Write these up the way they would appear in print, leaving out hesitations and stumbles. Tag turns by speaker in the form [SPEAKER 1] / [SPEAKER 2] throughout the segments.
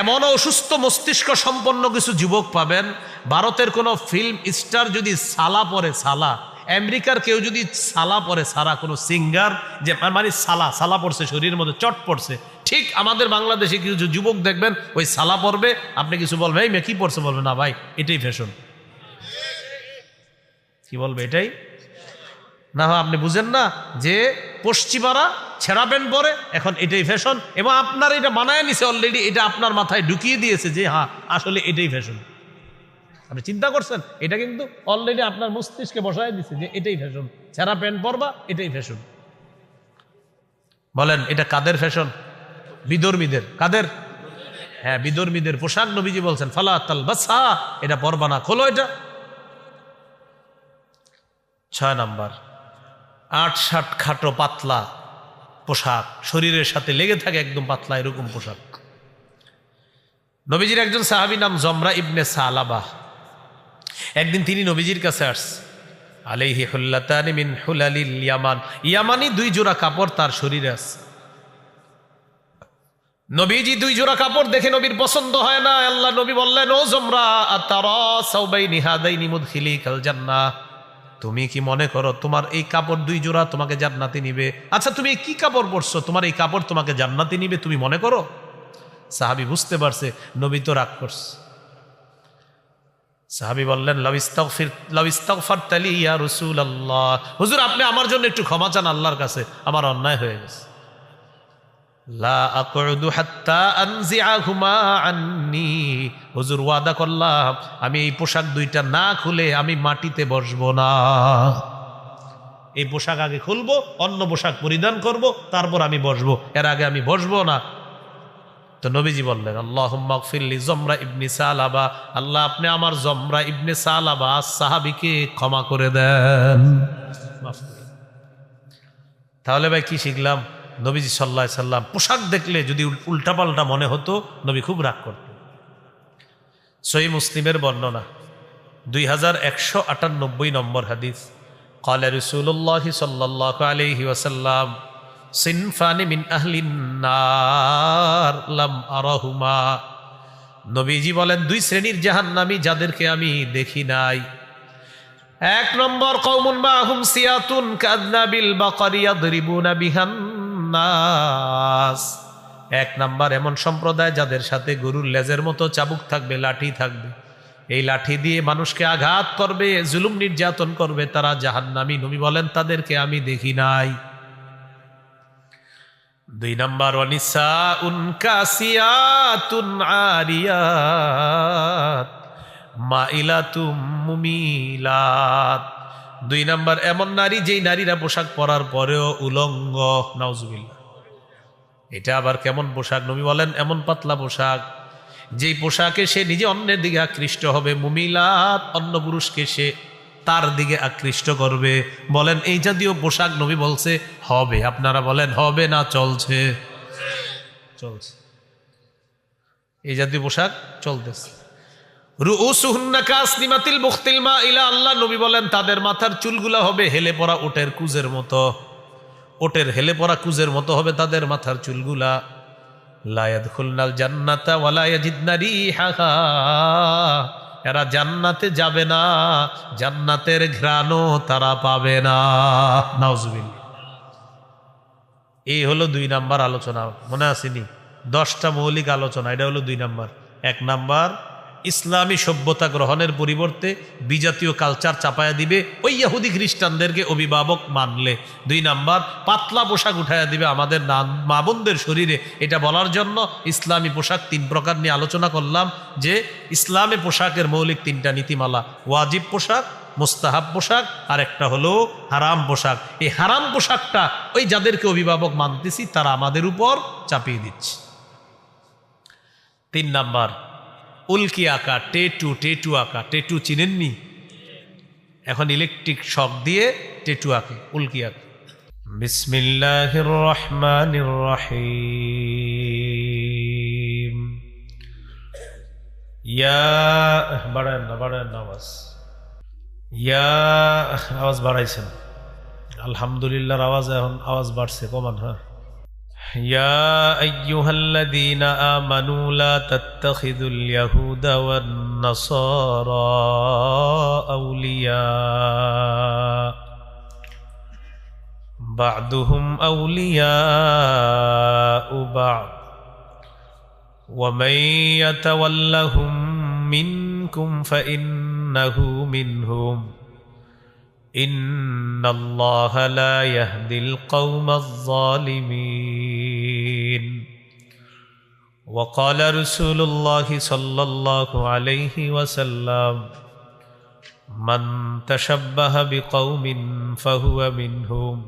[SPEAKER 1] এমন অসুস্থ মস্তিষ্ক সম্পন্ন কিছু যুবক পাবেন, ভারতের কোনো ফিল্ম স্টার যদি সালা পরে, সালা, আমেরিকার কেউ যদি সালা পরে, সারা কোনো সিঙ্গার যে মানে সালা পড়ছে, শরীরের মধ্যে চট পড়ছে, ঠিক আমাদের বাংলাদেশে কিছু যুবক দেখবেন ওই সালা পরবে, আপনি কিছু বলবেন এই মেয়ে কি পড়ছে, বলবে না ভাই এটাই ফ্যাশন। কি বলবে এটাই না, আপনি বুঝেন না যে পশ্চিমারা ছেঁড়া প্যান্ট পরে, এখন এটাই ফ্যাশন, এবং আপনার এটা বানায় নিছে অলরেডি, এটা আপনার মাথায় ঢুকিয়ে দিয়েছে যে হ্যাঁ আসলে এটাই ফ্যাশন। আপনি চিন্তা করছেন, এটা কিন্তু অলরেডি আপনার মস্তিষ্কে বসায় দিচ্ছে যে এটাই ফ্যাশন, ছেঁড়া প্যান্ট পরবা এটাই ফ্যাশন। বলেন এটা কাদের ফ্যাশন? বিধর্মীদের। কাদের? হ্যাঁ, বিধর্মীদের পোশাক। নবীজি বলছেন ফালা তালবাসহা, এটা পরবা না, খোলো এটা। 6 নাম্বার, 8-60 খাটো পাতলা পোশাক, শরীরের সাথে লেগে থাকে একদম পাতলা এরকম পোশাক। নবীজির একজন সাহাবী নাম জমরা ইবনে সালাবা, একদিন তিনি নবীজির কাছে আসছে, আলাইহি হুল্লাতানি মিন হুলালিল ইয়ামান, ইয়ামানি 2 জোড়া কাপড় তার শরীরে আছে। নবীজি 2 জোড়া কাপড় দেখে নবীর পছন্দ হয় না। আল্লাহ নবী বললেন, ও জমরা, আতারা সাওবাইনি হাদাইনি মুদখিলিকাল জান্নাহ, তুমি কি মনে করো তোমার এই কাপড় 2 জোড়া তোমাকে জান্নাতে নিবে? আচ্ছা তুমি কি কাপড় পরছো, তোমার এই কাপড় তোমাকে জান্নাতে নিবে তুমি মনে করো? সাহাবী বুঝতে পারছে নবী তো রাগ করছে। সাহাবী বললেন, লাউ ইস্তাগফারতালি ইয়া রাসূলুল্লাহ, হুজুর আপনি আমার জন্য একটু ক্ষমা চান আল্লাহর কাছে, আমার অন্যায় হয়ে গেছে। লা আকুদু হাত্তা আনজিআহুমা আন্নি, হুজুর ওয়াদা করলাম আমি এই পোশাক 2টা না খুলে আমি মাটিতে বসবো না। এই পোশাক আগে খুলবো, অন্য পোশাক পরিধান করব, তারপর আমি বসবো, এর আগে আমি বসবো না। তো নবীজি বললেন, আল্লাহুম্মা গফিরলি জমরা ইবনে সালাবা, আল্লাহ আপনি আমার জমরা ইবনে সালাবা সাহাবীকে ক্ষমা করে দেন। তাহলে ভাই কি শিখলাম? নবীজি সাল্লাল্লাহু আলাইহি সাল্লাম পোশাক দেখলে যদি উল্টাপাল্টা মনে হতো নবী খুব রাগ করতেন। সহিহ মুসলিমের বর্ণনা 2198 নম্বর হাদিস, ক্বালা রাসূলুল্লাহ সাল্লাল্লাহু আলাইহি ওয়াসাল্লাম সিনফানি মিন আহলিন নার লাম আরাহুমা, নবীজি বলেন 2 শ্রেণীর জাহান্নামী যাদেরকে আমি দেখি নাই। 1 নম্বর, কওমুন মাহুম সিয়াতুন কাযনাবিল বাকারি ইয়াদরিবুনা বিহান নাস, 1 নাম্বার এমন সম্প্রদায় যাদের সাথে গরুর লেজের মতো চাবুক থাকবে, লাঠি থাকবে, এই লাঠি দিয়ে মানুষকে আঘাত করবে, জুলুম নির্যাতন করবে, তারা জাহান্নামী। নবী বলেন তাদেরকে আমি দেখি নাই। 2 নাম্বার, ওয়ানিসাউন কাসিয়াতুন আরিয়াত মাইলাতুম মুমিলাত, 2 নাম্বার এমন নারী যেই নারীরা পোশাক পরার পরেও উলঙ্গ। নাউজুবিল্লাহ, এটা আবার কেমন পোশাক? নবী বলেন এমন পাতলা পোশাক যেই পোশাকে সে নিজে অন্যের দিকে আকৃষ্ট হবে, মুমিলাত অন্য পুরুষকে সে তার দিকে আকৃষ্ট করবে। বলেন এই জাতীয় পোশাক নবী বলছে হবে, আপনারা বলেন হবে না চলছে? চলছে, এই জাতীয় পোশাক চলতেছে। রুউসুহুন্না কাসনিমাতিল বুখতিল মাইলা, আল্লাহ নবী বলেন তাদের মাথার চুলগুলা হবে হেলে পড়া ওটের কুজের মতো, ওটের হেলে পড়া কুজের মতো হবে তাদের মাথার চুলগুলা। লা ইয়াদখুলনাল জান্নাতা ওয়ালা ইয়াজিদনা রিহাহা, এরা জান্নাতে যাবে না, জান্নাতের ঘ্রাণও তারা পাবে না। নাউজুবিল্লাহ। এই হলো 2 নাম্বার আলোচনা, মনে আসেনি? 10টা মৌলিক আলোচনা, এটা হলো 2 নাম্বার। 1 নাম্বার, ইসলামী সভ্যতা গ্রহণের পরিবর্তে বিজাতীয় কালচার চাপায়া দিবে ওই ইহুদি খ্রিস্টানদেরকে অভিভাবক মানলে। 2 নাম্বার, পাতলা পোশাক উঠাইয়া দিবে আমাদের মা বোনদের শরীরে। এটা বলার জন্য ইসলামী পোশাক 3 প্রকার নিয়ে আলোচনা করলাম, যে ইসলামী পোশাকের মৌলিক 3টা নীতিমালা, ওয়াজিব পোশাক, মুস্তাহাব পোশাক, আর একটা হলো হারাম পোশাক। এই হারাম পোশাকটা ওই যাদেরকে অভিভাবক মানতেছি তারা আমাদের উপর চাপিয়ে দিচ্ছে। 3 নাম্বার, উল্কি আঁকা, টেটু আঁকা। টেটু চিনেননি? এখন ইলেকট্রিক শক দিয়ে টেটু আঁকে, উল্কি আঁকে। বিসমিল্লাহির রহমানির রহিম। ইয়া বাড়ায় না আওয়াজ, আওয়াজ বাড়াইছেন, আলহামদুলিল্লাহর আওয়াজ, এখন আওয়াজ বাড়ছে, কমান। হ্যাঁ يا أيها الذين آمنوا لا تتخذوا اليهود والنصارى أولياء بعضهم أولياء بعض ومن يتولهم منكم فإنه منهم إن الله لا يهدي القوم الظالمين وقال رسول الله صلى الله عليه وسلم من تشبه بقوم فهو منهم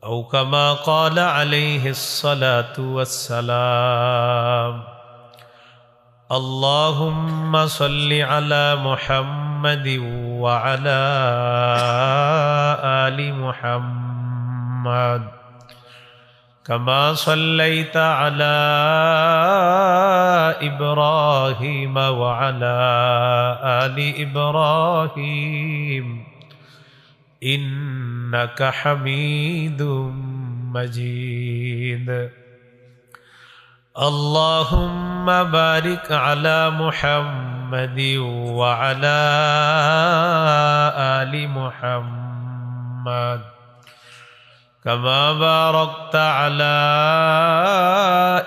[SPEAKER 1] أو كما قال عليه الصلاة والسلام اللهم صل على محمد وعلى آل محمد كما صليت على إبراهيم وعلى آل إبراهيم إنك حميد مجيد اللهم بارك على محمد وعلى آل محمد كما باركت على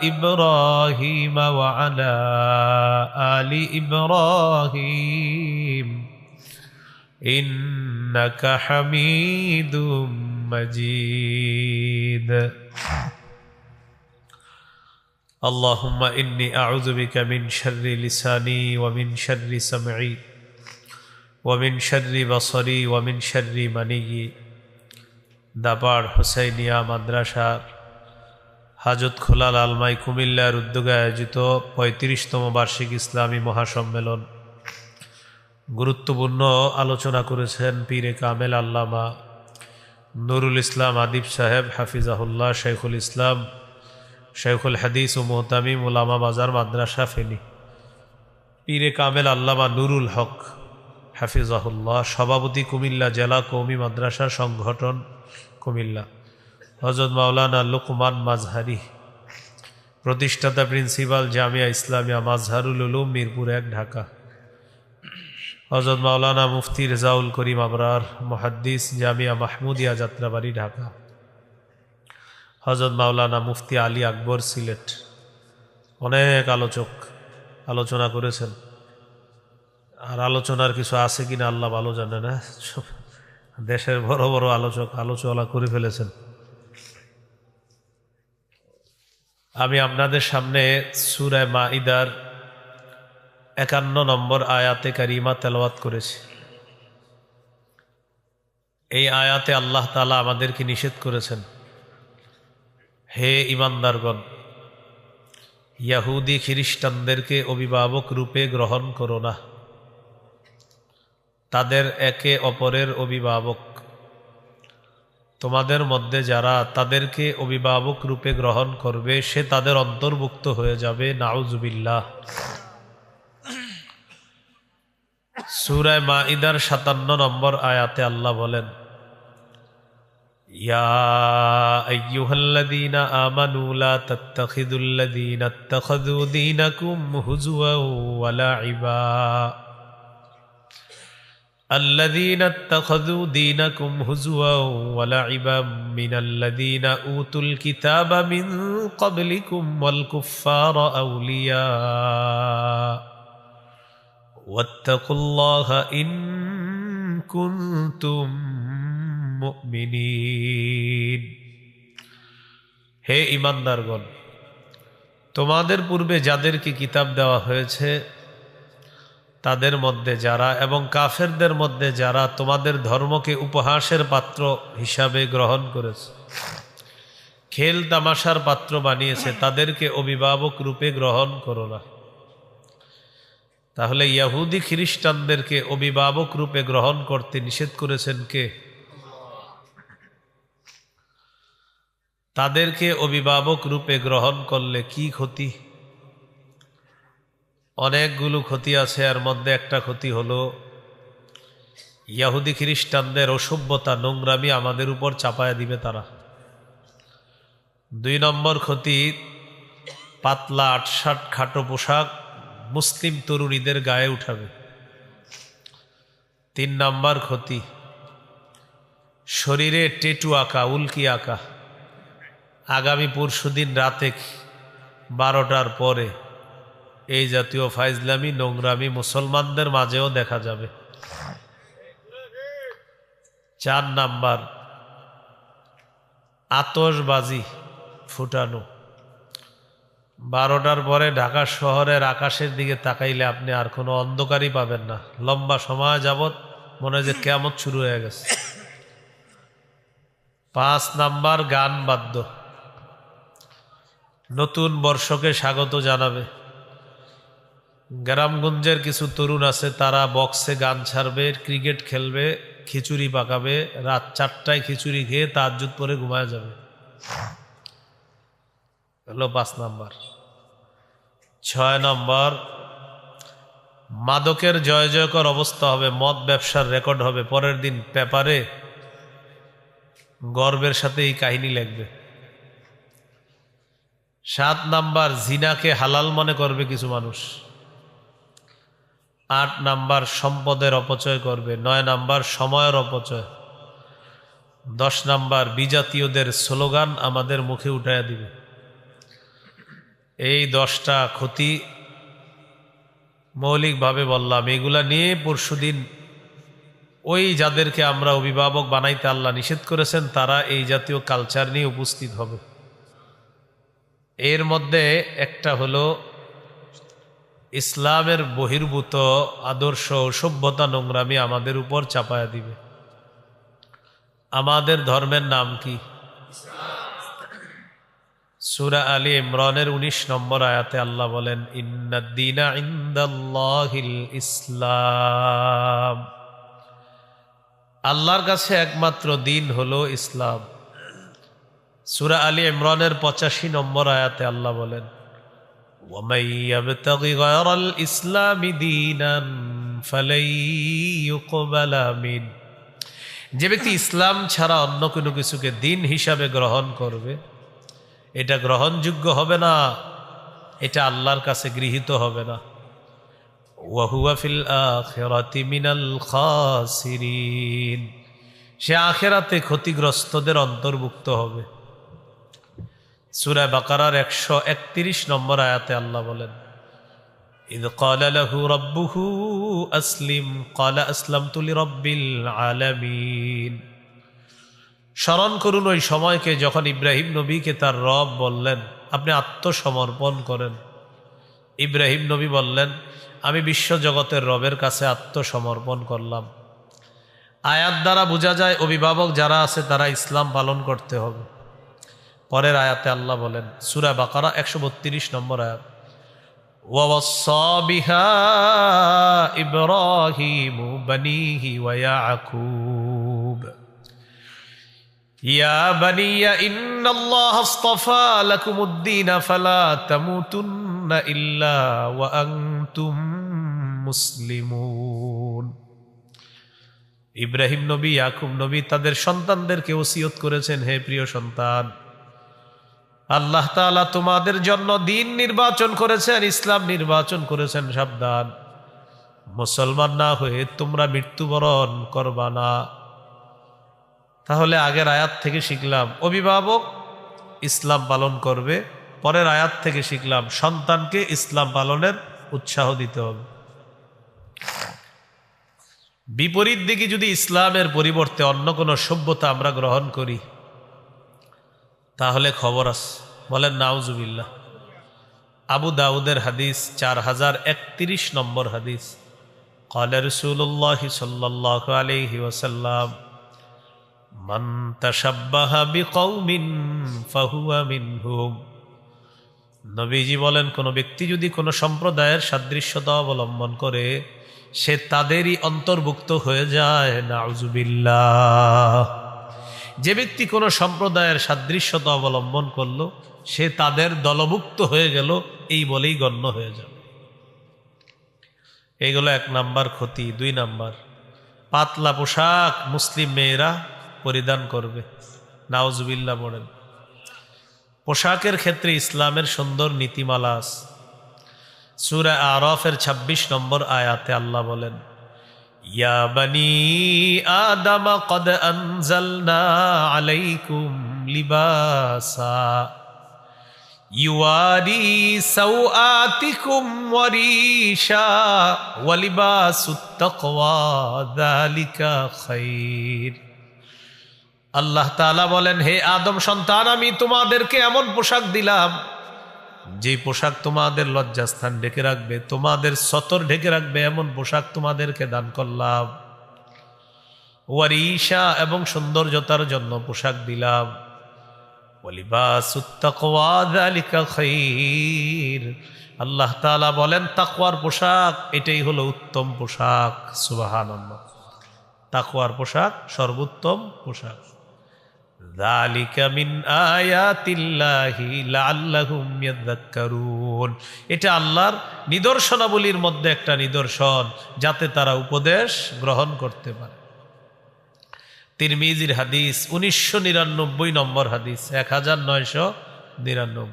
[SPEAKER 1] إبراهيم وعلى آل إبراهيم إنك حميد مجيد اللهم إني أعوذ بك من شر لساني ومن شر سمعي ومن شر بصري ومن شر مني দাপাড় হুসাইনিয়া মাদ্রাসার হাজত খোলা লালমাই কুমিল্লার উদ্যোগে আয়োজিত ৩৫তম বার্ষিক ইসলামী মহাসম্মেলন গুরুত্বপূর্ণ আলোচনা করেছেন পীরে কামেল আল্লামা নুরুল ইসলাম আদিব সাহেব হাফিজাহুল্লাহ, শেখুল ইসলাম, শেখুল হাদিস ও মুহতামিম উলামা বাজার মাদ্রাসা ফেনী, পীরে কামেল আল্লামা নুরুল হক হাফিজাহুল্লাহ, সভাপতি কুমিল্লা জেলা কওমি মাদ্রাসা সংগঠন কুমিল্লা, হযরত মাওলানা লুকমান মাজহারি, প্রতিষ্ঠাতা প্রিন্সিপাল জামিয়া ইসলামিয়া মাজহারুল উলুম মিরপুর ১ ঢাকা, হযরত মাওলানা মুফতি রেজাউল করিম আবরার মুহাদ্দিস জামিয়া মাহমুদিয়া যাত্রাবাড়ি ঢাকা, হযরত মাওলানা মুফতি আলী আকবর সিলেট। অনেক আলোচক আলোচনা করেছেন, আর আলোচনার কিছু আছে কিনা আল্লাহ ভালো জানে না। দেশের বড় বড় আলোচক আলোচনা করে ফেলেছেন। আমি আপনাদের সামনে সূরা মাঈদার ৫১ নম্বর আয়াতে কারিমা তেলাওয়াত করেছি। এই আয়াতে আল্লাহ তাআলা আমাদেরকে নিষেধ করেছেন, হে ঈমানদারগণ, ইহুদি খ্রিস্টানদেরকে অভিভাবক রূপে গ্রহণ করো না, তাদের একে অপরের অভিভাবক। তোমাদের মধ্যে যারা তাদেরকে অভিভাবক রূপে গ্রহণ করবে সে তাদের অন্তর্ভুক্ত হয়ে যাবে, নাউজুবিল্লাহ। সূরা মাঈদার ৫৭ নম্বর আয়াতে আল্লাহ বলেন, ইয়া আইয়ুহাল্লাযীনা আমানু লা তাত্তাখিযুল্লাযীনা ইত্তাখাযু দীনাকুম হুজুওয়ান ওয়া লা'iবা الذين اتخذوا دينكم هزوا ولعبا من الذين أوتوا الكتاب من قبلكم والكفار أولياء واتقوا الله إن كنتم মুমিনিন। হে ঈমানদারগণ, তোমাদের পূর্বে যাদেরকে কিতাব দেওয়া হয়েছে তাদের মধ্যে যারা এবং কাফেরদের মধ্যে যারা তোমাদের ধর্মকে উপহাসের পাত্র হিসাবে গ্রহণ করেছে, খেল তামাশার পাত্র বানিয়েছে, তাদেরকে অভিভাবক রূপে গ্রহণ করো না। তাহলে ইহুদি খ্রিস্টানদেরকে অভিভাবক রূপে গ্রহণ করতে নিষেধ করেছেন কে? তাদেরকে অভিভাবক রূপে গ্রহণ করলে কি ক্ষতি? অনেকগুলো ক্ষতি আছে। এর মধ্যে একটা ক্ষতি হলো ইহুদি খ্রিস্টানদের অসভ্যতা, নোংরামি আমাদের উপর চাপায়া দিবে তারা। দুই নম্বর ক্ষতি, পাতলা আটশাট খাটো পোশাক মুসলিম তরুণীদের গায়ে উঠাবে। তিন নম্বর ক্ষতি, শরীরে টেটু আঁকা, উল্কি আঁকা। আগামী পরশুদিন রাতে 12টার পরে এই জাতীয় ফাইজলামি নোংরামি মুসলমানদের মাঝেও দেখা যাবে। 4 নাম্বার, আতশবাজি ফুটানো। 12টার পরে ঢাকা শহরের আকাশের দিকে তাকাইলে আপনি আর কোনো অন্ধকারই পাবেন না। লম্বা সময় যাবত মনে হয় যে কিয়ামত শুরু হয়ে গেছে। 5 নাম্বার, গান বাদ্য। নতুন বর্ষকে স্বাগত জানাবে। গ্রামগঞ্জের কিছু তরুণ আছে, তারা বক্সে গান ছাড়বে, ক্রিকেট খেলবে, খিচুড়ি পাকাবে, রাত 4টায় খিচুড়ি খেয়ে তাহাজ্জুদ পরে ঘুমায় যাবে। হলো 5 নাম্বার। 6 নম্বর, মাদকের জয় জয়কর অবস্থা হবে, মদ ব্যবসার রেকর্ড হবে, পরের দিন পেপারে গর্বের সাথে এই কাহিনী লিখবে। 7 নাম্বার, জিনাকে হালাল মনে করবে কিছু মানুষ। 8 নাম্বার, সম্পদের অপচয় করবে। 9 নাম্বার, সময়ের অপচয়। 10 নাম্বার, বিজাতীয়দের স্লোগান আমাদের মুখে উঠাইয়া দিবে। এই 10টা ক্ষতি মৌলিকভাবে বললাম। এগুলা নিয়ে পরশুদিন ওই যাদেরকে আমরা অভিভাবক বানাইতে আল্লাহ নিষেধ করেছেন, তারা এই জাতীয় কালচার নিয়ে উপস্থিত হবে। এর মধ্যে একটা হলো ইসলামের বহির্ভূত আদর্শ সভ্যতা নোংরামি আমাদের উপর চাপায়া দিবে। আমাদের ধর্মের নাম কি? সূরা আলী ইমরানের 19 নম্বর আয়াতে আল্লাহ বলেন, ইন্নাদ-দীনা ইনদাল্লাহিল ইসলাম। আল্লাহর কাছে একমাত্র দিন হলো ইসলাম। সূরা আলী ইমরানের 85 নম্বর আয়াতে আল্লাহ বলেন, وَمَن يَبْتَغِ غَيْرَ الْإِسْلَامِ دِينًا فَلَن يُقْبَلَ مِنْهُ। যে ব্যক্তি ইসলাম ছাড়া অন্য কোনো কিছুকে দিন হিসাবে গ্রহণ করবে, এটা গ্রহণযোগ্য হবে না, এটা আল্লাহর কাছে গৃহীত হবে না। ওয়াহুয়া ফিল আখিরাতি মিনাল খাসিরিন, সে আখিরাতে ক্ষতিগ্রস্তদের অন্তর্ভুক্ত হবে। সূরা বাকারার 131 নম্বর আয়াতে আল্লাহ বলেন, ইয ক্বালা লাহু রাব্বুহু আসলিম ক্বালা আসলামতু লিরাব্বিল আলামিন। স্মরণ করুন ওই সময়কে যখন ইব্রাহিম নবীকে তার রব বললেন, আপনি আত্মসমর্পণ করেন। ইব্রাহিম নবী বললেন, আমি বিশ্বজগতের রবের কাছে আত্মসমর্পণ করলাম। আয়াত দ্বারা বোঝা যায় অভিভাবক যারা আছে তারা ইসলাম পালন করতে হবে। পরের আয়াতে আল্লাহ বলেন, সূরা বাকারা 132 নম্বর আয়াত, ওয়াওয়াসসা বিহা ইব্রাহিমু বানিহি ওয়া ইয়াকুব ইয়া বানিয়া ইন্নাল্লাহা আসতাফা লাকুমুদ-দীন ফালা তামুতুন্না ইল্লা ওয়া আনতুম মুসলিমুন। ইব্রাহিম নবী, ইয়াকুব নবী তাদের সন্তানদেরকে ওসিয়ত করেছেন, হে প্রিয় সন্তান, আল্লাহ তাআলা তোমাদের জন্য দিন নির্বাচন করেছেন, ইসলাম নির্বাচন করেছেন, সাবধান, মুসলমান না হয়ে তোমরা মৃত্যুবরণ করবা না। তাহলে আগের আয়াত থেকে শিখলাম অভিভাবক ইসলাম পালন করবে, পরের আয়াত থেকে শিখলাম সন্তানকে ইসলাম পালনের উৎসাহ দিতে হবে। বিপরীত দিকে যদি ইসলামের পরিবর্তে অন্য কোনো সভ্যতা আমরা গ্রহণ করি, তাহলে খবর আছে, বলেন নাউজুবিল্লাহ। আবু দাউদের হাদিস 4031 নম্বর হাদিস, ক্বালা রাসূলুল্লাহ সাল্লাল্লাহু আলাইহি ওয়াসাল্লাম, মান তাশাব্বাহা বিকওমিন ফাহুয়া মিনহুম। নবীজি বলেন, কোনো ব্যক্তি যদি কোনো সম্প্রদায়ের সাদৃশ্যতা অবলম্বন করে, সে তাদেরই অন্তর্ভুক্ত হয়ে যায়। নাউজুবিল্লাহ। যে ব্যক্তি কোনো সম্প্রদায়ের সাদৃশ্যতা অবলম্বন করলো, সে তাদের দলভুক্ত হয়ে গেল, এই বলেই গণ্য হয়ে যাবে। এইগুলো 1 নাম্বার ক্ষতি। 2 নাম্বার, পাতলা পোশাক মুসলিম মেয়েরা পরিধান করবে। নাউজুবিল্লাহ বলেন। পোশাকের ক্ষেত্রে ইসলামের সুন্দর নীতিমালা আছে। সূরা আরাফের ২৬ নম্বর আয়াতে আল্লাহ বলেন, ইয়া বানি আদম কদ আনজালনা আলাইকুম লিবাসা ইউয়ারি সাওআতিকুম ওয়ারিশা ওয়া লিবাসুত তাকওয়া যালিকা খায়র। আল্লাহ তাআলা বলেন, হে আদম সন্তান, আমি তোমাদেরকে এমন পোশাক দিলাম যে পোশাক তোমাদের লজ্জাস্থান ঢেকে রাখবে, তোমাদের সতর ঢেকে রাখবে, এমন পোশাক তোমাদেরকে দান করলাম। ওয়ারিশা, এবং সৌন্দর্যতার জন্য পোশাক দিলাম। ওয়ালিবাসুত তাকওয়া যালিকা খায়র। আল্লাহ তাআলা বলেন, তাকওয়ার পোশাক এটাই হলো উত্তম পোশাক। সুবহানাল্লাহ। তাকওয়ার পোশাক সর্বোত্তম পোশাক। যালিকা মিন আয়াতিল্লাহি লাআল্লাহুম ইয়াযাক্কারুন। এটা আল্লাহর নিদর্শনাবলীর মধ্যে একটা নিদর্শন, যাতে তারা উপদেশ গ্রহণ করতে পারে। তিরমিজির হাদিস, 1999 নম্বর হাদিস, 1999।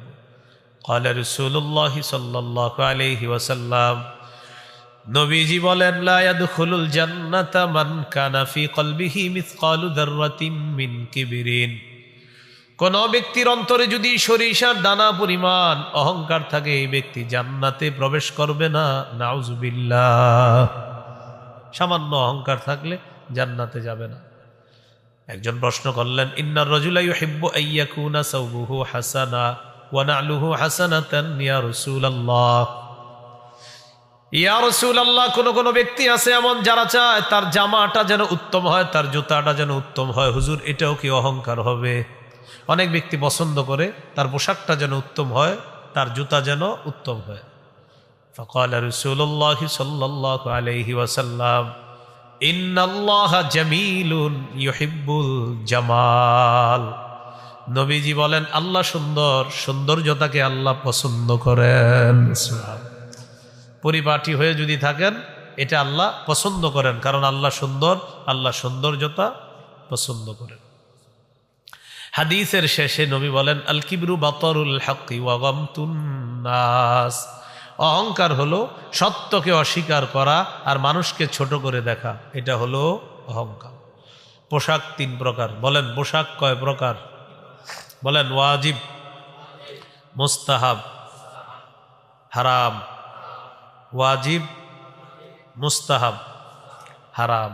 [SPEAKER 1] ক্বালা রাসূলুল্লাহি সাল্লাল্লাহু আলাইহি ওয়াসাল্লাম, নবীজি বলেন, লা ইয়াদখুলুল জান্নাতা মান কানা ফি কলবিহি মিসকালু যাররাতিন মিন কিবরিন। কোন ব্যক্তির অন্তরে যদি সরিষার দানা পরিমাণ অহংকার থাকে, এই ব্যক্তি জান্নাতে প্রবেশ করবে না। নাউজুবিল্লাহ। সামান্য অহংকার থাকলে জান্নাতে যাবে না। একজন প্রশ্ন করলেন, ইন্নার রাজুলা ইউহিব্বু আইয়াকুনা সাওবুহু হাসানা ওয়া না'লুহু হাসানাতান ইয়া রাসূলুল্লাহ। ইয়া রাসূলুল্লাহ, কোন ব্যক্তি আছে এমন যারা চায় তার জামাটা যেন উত্তম হয়, তার জুতাটা যেন উত্তম হয়। হুজুর, এটাও কি অহংকার হবে? অনেক ব্যক্তি পছন্দ করে তার পোশাকটা যেন উত্তম হয়, তার জুতা যেন উত্তম হয়। ফাকালা রাসূলুল্লাহ সাল্লাল্লাহু আলাইহি ওয়াসাল্লাম, ইন্নাল্লাহা জামিলুন ইউহিব্বুল জামাল। নবীজি বলেন, আল্লাহ সুন্দর, সৌন্দর্যতাকে আল্লাহ পছন্দ করেন। পরিপাটি হয়ে যদি থাকেন, এটা আল্লাহ পছন্দ করেন, কারণ আল্লাহ সুন্দর, আল্লাহ সৌন্দর্যতা পছন্দ করেন। হাদিসের শেষে নবী বলেন, আল কিবরু বাতারুল হাক্কি ওয়া গামতুন নাস। অহংকার হলো সত্যকে অস্বীকার করা আর মানুষকে ছোট করে দেখা, এটা হলো অহংকার। পোশাক 3 প্রকার। বলেন, পোশাক কয় প্রকার? বলেন, ওয়াজিব, মুস্তাহাব, হারাম। ওয়াজিব, মুস্তাহাব, হারাম।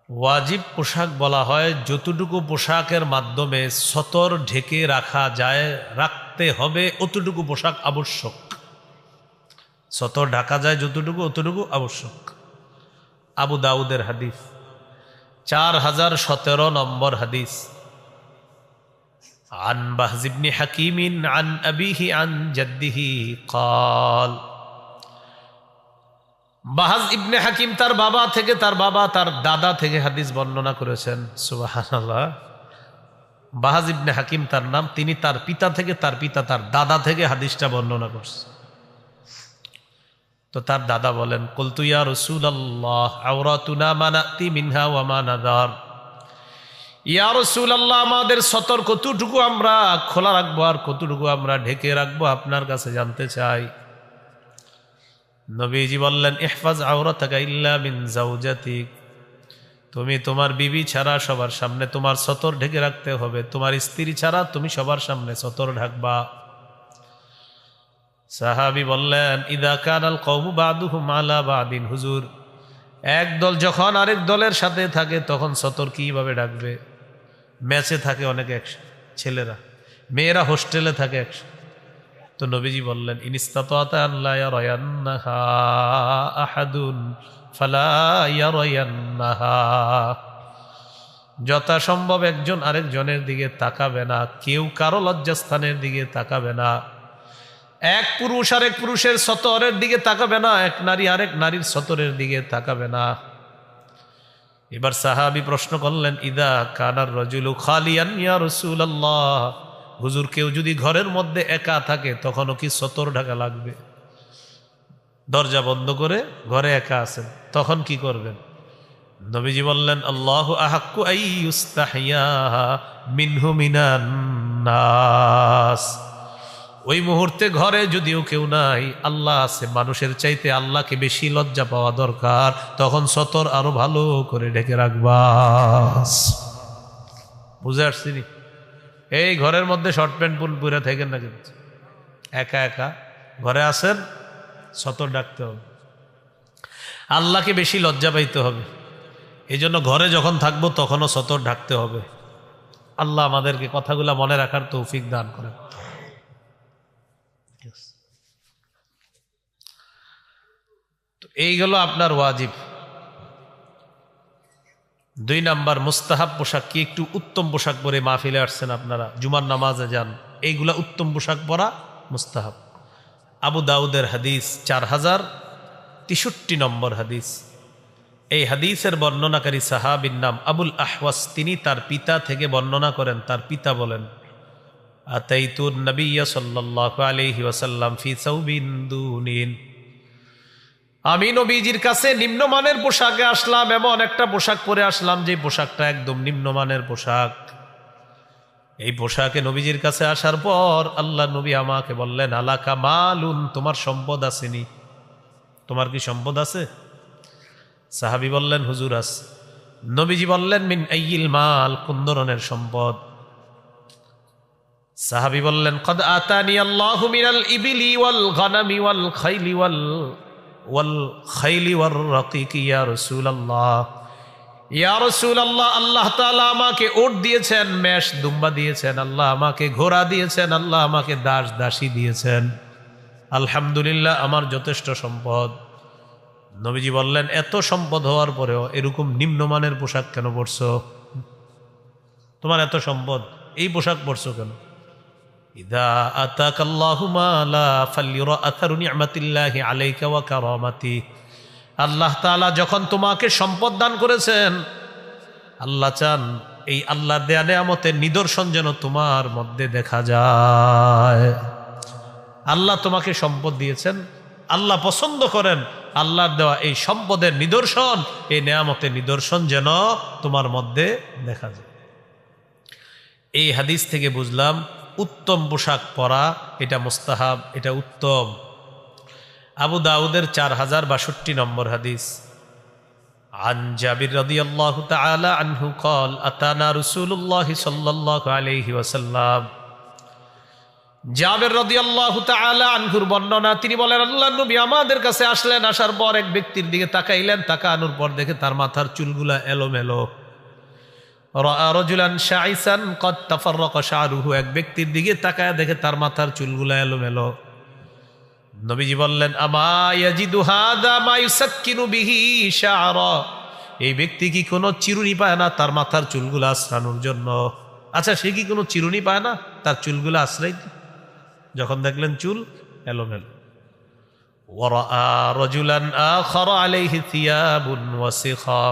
[SPEAKER 1] ওয়াজিব পোশাক বলা হয় যতটুকু পোশাকের মাধ্যমে সতর ঢেকে রাখা যায়, রাখতে হবে, অতটুকু পোশাক আবশ্যক। সতর ঢাকা যায় যতটুকু, অতটুকু আবশ্যক। আবু দাউদের হাদিস, 4017 নম্বর হাদিস। আন বাহজ ইবনে হাকিমিন আন আবিহি আন জাদ্দিহি قال। বাহাজ ইবনে হাকিম তার বাবা থেকে, তার দাদা থেকে হাদিস বর্ণনা করেছেন। সুবহানাল্লাহ। বাহাজ ইবনে হাকিম তার নাম, তিনি তার পিতা থেকে, তার দাদা থেকে হাদিসটা বর্ণনা করছে। তো তার দাদা বলেন, কুলতু ইয়া রাসূলুল্লাহ আওরাতুনা মা নাতি মিনহা ওয়া মা নাযার। ইয়া রাসূলুল্লাহ, আমাদের সতর কতটুকু আমরা খোলা রাখবো আর কতটুকু আমরা ঢেকে রাখবো, আপনার কাছে জানতে চাই। নবীজি বললেন, ইহফাজ আওরাতাকা ইল্লা মিন যাওজাতিক। তুমি তোমার বিবি ছাড়া সবার সামনে তোমার সতর ঢেকে রাখতে হবে, তোমার স্ত্রী ছাড়া তুমি সবার সামনে সতর ঢাকবা। সাহাবী বললেন, ইদা কানাল কওমু বাদুহুম আলা বাদিন। হুজুর, এক দল যখন আরেক দলের সাথে থাকে তখন সতর কিভাবে ঢাকবে? ম্যাচে থাকে অনেক একসাথে ছেলেরা, মেয়েরা হোস্টেলে থাকে একসাথে। তো নবীজি বললেন, ইনিস্তাতাতা আন লা ইয়ারায়ান্নাহা আহাদুন ফালা ইয়ারায়ান্নাহা। যথাসম্ভব একজন আরেকজনের দিকে তাকাবে না, কেউ কারো লজ্জাস্থানের দিকে তাকাবে না। এক পুরুষ আরেক পুরুষের সতরের দিকে তাকাবে না, এক নারী আরেক নারীর সতরের দিকে তাকাবে না। এবার সাহাবী প্রশ্ন করলেন, ইদা কানার রাজুলু খালিয়ান ইয়া রাসূলুল্লাহ। হুজুর, কেউ যদি ঘরের মধ্যে একা থাকে তখনও কি সতর ঢাকা লাগবে? দরজা বন্ধ করে ঘরে একা আছেন, তখন কি করবেন? নবীজি বললেন আল্লাহু আহাক্কু আইয়ুস্তাহিয়া মিনহু মিনান নাস। ওই মুহূর্তে ঘরে যদিও কেউ নাই, আল্লাহ আছে, মানুষের চাইতে আল্লাহকে বেশি লজ্জা পাওয়া দরকার, তখন সতর আরো ভালো করে ঢেকে রাখবা। বুঝে আসছি? এই ঘরের মধ্যে শর্ট প্যান্ট পরে থাকেন না, কিন্তু একা একা ঘরে আছেন, সতর ডাকতে হবে, আল্লাহকে বেশি লজ্জা পাইতে হবে। এই জন্য ঘরে যখন থাকবো তখনও সতর ঢাকতে হবে। আল্লাহ আমাদেরকে কথাগুলা মনে রাখার তৌফিক দান করেন। তো এইগুলো আপনার ওয়াজিব। 2 নাম্বার মুস্তাহাব পোশাক কি? একটু উত্তম পোশাক পরে মাহফিলে আসছেন আপনারা, জুমার নামাজে যান, এইগুলা উত্তম পোশাক পরা মুস্তাহাব। আবু দাউদের হাদিস 4063 নম্বর হাদিস। এই হাদিসের বর্ণনাকারী সাহাবীর নাম আবুল আহওয়াস। তিনি তার পিতা থেকে বর্ণনা করেন। তার পিতা বলেন, আতাইতুন নবিয়্য সাল্লাল্লাহু আলাইহি ওয়াসাল্লাম ফি সাউবিন দুনিন। আমি নবীজির কাছে নিম্নমানের পোশাকে আসলাম, এমন একটা পোশাক পরে আসলাম যে পোশাকটা একদম নিম্নমানের পোশাক। এই পোশাকে নবীজির কাছে আসার পর আল্লাহ নবী আমাকে বললেন, আলাকা মালুন, তোমার সম্পদ আসেনি? তোমার কি সম্পদ আছে? সাহাবী বললেন, হুজুর আছে। নবীজি বললেন, মিন আইয়িল মাল, কোন ধরনের সম্পদ? সাহাবী বললেন, কদ আতানি আল্লাহু মিনাল ইবিলি ওয়াল গানামি ওয়াল খাইলি ওয়াল খাইলি ওয়ার রাকিকি ইয়া রাসূলুল্লাহ। ইয়া রাসূলুল্লাহ, আল্লাহ তাআলা আমাকে উট দিয়েছেন, মেষ দুম্বা দিয়েছেন, আল্লাহ আমাকে ঘোড়া দিয়েছেন, আল্লাহ আমাকে দাস দাসী দিয়েছেন, আলহামদুলিল্লাহ, আমার যথেষ্ট সম্পদ। নবীজি বললেন, এত সম্পদ হওয়ার পরেও এরকম নিম্নমানের পোশাক কেন পরছো? তোমার এত সম্পদ, এই পোশাক পরছো কেন? ইদা আতাকাল্লাহু মালা ফালইউরা আথারু নি'মাতিল্লাহি আলাইকা ওয়া কারামাতি। আল্লাহ তাআলা যখন তোমাকে সম্পদ দান করেছেন, আল্লাহ চান এই আল্লাহর দেয়া নেয়ামতের নিদর্শন যেন তোমার মধ্যে দেখা যায়। আল্লাহ তোমাকে সম্পদ দিয়েছেন, আল্লাহ পছন্দ করেন আল্লাহর দেওয়া এই সম্পদের নিদর্শন, এই নেয়ামতের নিদর্শন যেন তোমার মধ্যে দেখা যায়। এই হাদিস থেকে বুঝলাম উত্তম পোশাক পরা এটা মুস্তাহাব, এটা উত্তম। আবু দাউদের 4062 নম্বর হাদিস। আন জাবির রাদিয়াল্লাহু তাআলা আনহু قال আতানা রাসূলুল্লাহ সাল্লাল্লাহু আলাইহি ওয়াসাল্লাম। জাবির রাদিয়াল্লাহু তাআলা আনহুর বর্ণনা, তিনি বলেন, আল্লাহর নবী আমাদের কাছে আসলেন, আসার পর এক ব্যক্তির দিকে তাকাইলেন, তাকানোর পর দেখে তার মাথার চুলগুলা এলোমেলো। রাআ রাজুলান শাইসান কদ তাফাররাকা শা'রুহু, এক ব্যক্তির দিকে তাকায় দেখে তার মাথার চুলগুলা এলোমেলো। নবীজি বললেন, আমা ইয়াজিদু হাদা মা ইউসাক্কিনু বিহি শা'রা, এই ব্যক্তি কি কোনো চিরুনি পায় না তার মাথার চুলগুলা আশ্রানোর জন্য? আচ্ছা, সে কি কোনো চিরুনি পায় না তার চুলগুলা আশ্রাইতে? যখন দেখলেন চুল এলোমেলো। ওয়ারাআ রাজুলান আখারা আলাইহি থিয়াবুন ওয়াসিখা,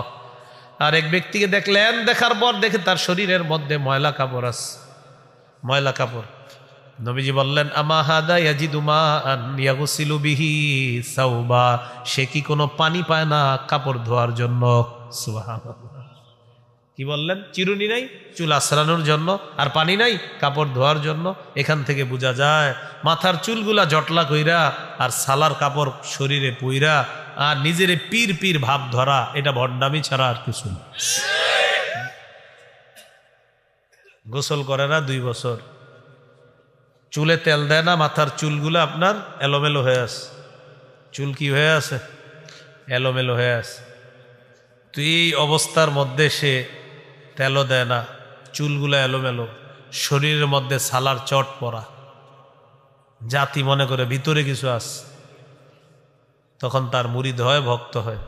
[SPEAKER 1] আর এক ব্যক্তিকে দেখলেন, দেখার পর দেখে তার শরীরের মধ্যে ময়লা কাপড় আছে, ময়লা কাপড়। নবীজি বললেন, আমা হাদা ইয়াজিদু মাআন ইয়াগসিলু বিহি সাওবা, সে কি কোনো পানি পায় না কাপড় ধোয়ার জন্য? সুবহানাল্লাহ। কি বললেন? চিরুনি নাই চুল আশ্রানোর জন্য, আর পানি নাই কাপড় ধোয়ার জন্য। এখান থেকে বোঝা যায় মাথার চুলগুলা জটলা কইরা আর সালার কাপড় শরীরে পুইরা আর নিজেরে পীর পীর ভাব ধরা, এটা ভণ্ডামি ছাড়া আর কিছু না। গোসল করে না 2 বছর, চুলে তেল দেয় না, মাথার চুলগুলো আপনার এলোমেলো হয়ে আছে। চুল কি হয়ে আছে? এলোমেলো হয়ে আছে। তো এই অবস্থার মধ্যে সে তেলও দেয় না, চুলগুলো এলোমেলো, শরীরের মধ্যে সালার চট পরা, জাতি মনে করে ভিতরে কিছু আছে, তখন তার মুরিদ হয়, ভক্ত হয়।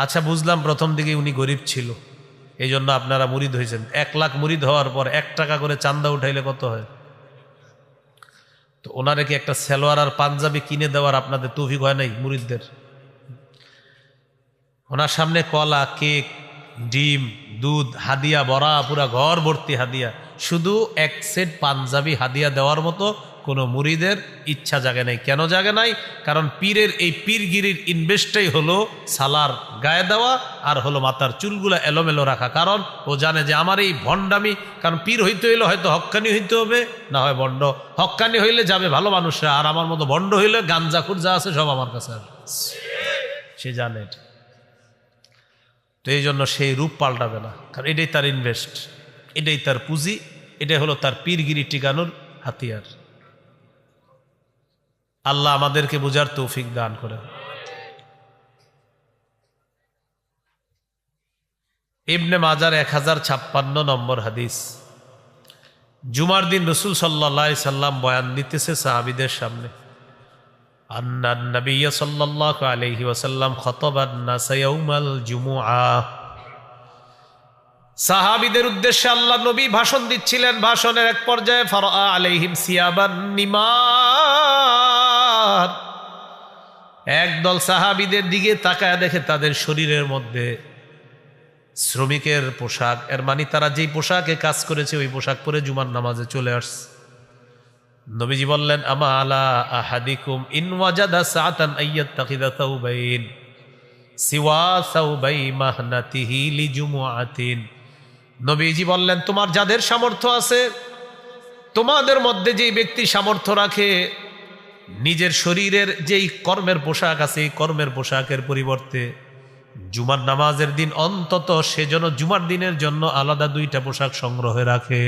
[SPEAKER 1] আচ্ছা, বুঝলাম প্রথম দিকে উনি গরিব ছিল, এই জন্য আপনারা মুরিদ হয়েছেন। 1 লাখ মুরিদ হওয়ার পর 1 টাকা করে চান্দা উঠাইলে কত হয়? তো ওনারে কি একটা সালোয়ার আর পাঞ্জাবি কিনে দেওয়ার আপনাদের তৌফিক হয় নাই মুরিদদের? ওনার সামনে কলা, কেক, ডিম, দুধ, হাদিয়া ভরা, পুরা ঘর ভর্তি হাদিয়া, শুধু 1 সেট পাঞ্জাবি হাদিয়া দেওয়ার মতো কোনো মুরিদের ইচ্ছা জাগে নাই। কেন জাগে নাই? কারণ পীরের এই পীরগিরির ইনভেস্টটাই হলো সালার গায়ে দেওয়া আর হলো মাথার চুলগুলো এলোমেলো রাখা। কারণ ও জানে যে আমার এই ভণ্ডামি, কারণ পীর হইতে হইলে হয়তো হক্কানি হইতে হবে, না হয় ভণ্ড। হক্কানি হইলে যাবে ভালো মানুষরা, আর আমার মতো ভণ্ড হইলে গাঞ্জাখুর যা আছে সব আমার কাছে আসবে। সে জানে এটা। তো এই জন্য সেই রূপ পাল্টাবে না, কারণ এটাই তার ইনভেস্ট, এটাই তার পুঁজি, এটাই হলো তার পীরগিরি টিকানোর হাতিয়ার। আল্লাহ আমাদেরকে বুঝার তৌফিক দান করেন। ইবনে মাজার 1056 নম্বর হাদিস। জুমার দিন রাসূল সাল্লাল্লাহু আলাইহি সাল্লাম বয়ান দিতেছে সাহাবীদের সামনে। আন্নান নবী সাল্লাল্লাহু আলাইহি ওয়াসাল্লাম খাতাবান নাস ইয়াউমাল জুমুআহ। সাহাবীদের উদ্দেশ্যে আল্লাহ নবী ভাষণ দিচ্ছিলেন। ভাষণের এক পর্যায়ে ফারা আলাইহিম সিয়াবান নিমার, একদল সাহাবীদের দিকে তাকায় দেখে তাদের শরীরের মধ্যে শ্রমিকের পোশাক, এর মানে তারা যেই পোশাকে কাজ করেছে ওই পোশাক পরে জুমার নামাজে চলে আসছে। নবীজি বললেন, আমা আলা আহাদিকুম ইন ওয়াজাদা সাআতান আইয়াত্তাখিযা সাওবাইন সিওয়া সাওবাই মাহনাতিহি লিজুমুআতিন। নবীজি বললেন, তোমার যাদের সামর্থ্য আছে, তোমাদের মধ্যে যেই ব্যক্তি সামর্থ্য রাখে নিজের শরীরের যেই কর্মের পোশাক আছে এই কর্মের পোশাকের পরিবর্তে জুমার নামাজের দিন অন্তত সেজন্য জুমার দিনের জন্য আলাদা 2টা পোশাক সংগ্রহে রাখে।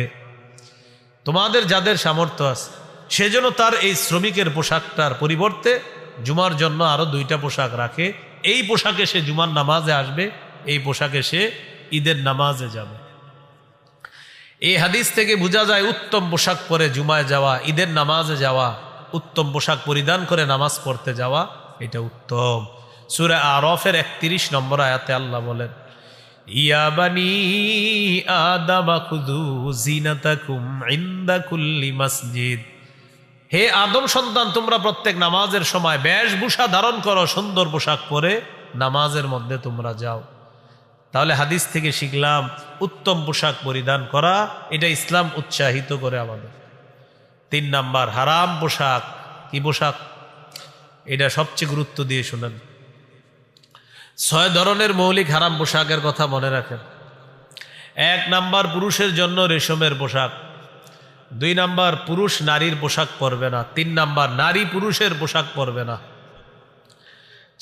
[SPEAKER 1] তোমাদের যাদের সামর্থ্য আছে সেজন্য তার এই শ্রমিকের পোশাকটার পরিবর্তে জুমার জন্য আরো 2টা পোশাক রাখে। এই পোশাকে সে জুমার নামাজে আসবে, এই পোশাকে সে ঈদের নামাজে যাবে। এই হাদিস থেকে বোঝা যায় উত্তম পোশাক পরে জুমায় যাওয়া, ঈদের নামাজে যাওয়া, উত্তম পোশাক পরিধান করে নামাজ পড়তে যাওয়া, এটা উত্তম। সূরা আরাফের 31 নম্বর আয়াতে আল্লাহ বলেন, ইয়া বানি আদম খুযু জিনাতাকুম ইনদা কুল্লি মসজিদ। হে আদম সন্তান, তোমরা প্রত্যেক নামাজের সময় বেশভূষা ধারণ করো, সুন্দর পোশাক পরে নামাজের মধ্যে তোমরা যাও। তাহলে হাদিস থেকে শিখলাম উত্তম পোশাক পরিধান করা, এটা ইসলাম উৎসাহিত করে আমাদের। 3 নাম্বার, হারাম পোশাক। কি পোশাক? এটা সবচেয়ে গুরুত্ব দিয়ে শুনেন। 6 ধরনের মৌলিক হারাম পোশাকের কথা মনে রাখেন। 1 নাম্বার, পুরুষের জন্য রেশমের পোশাক। 2 নাম্বার, পুরুষ নারীর পোশাক পরবে না। 3 নাম্বার, নারী পুরুষের পোশাক পরবে না।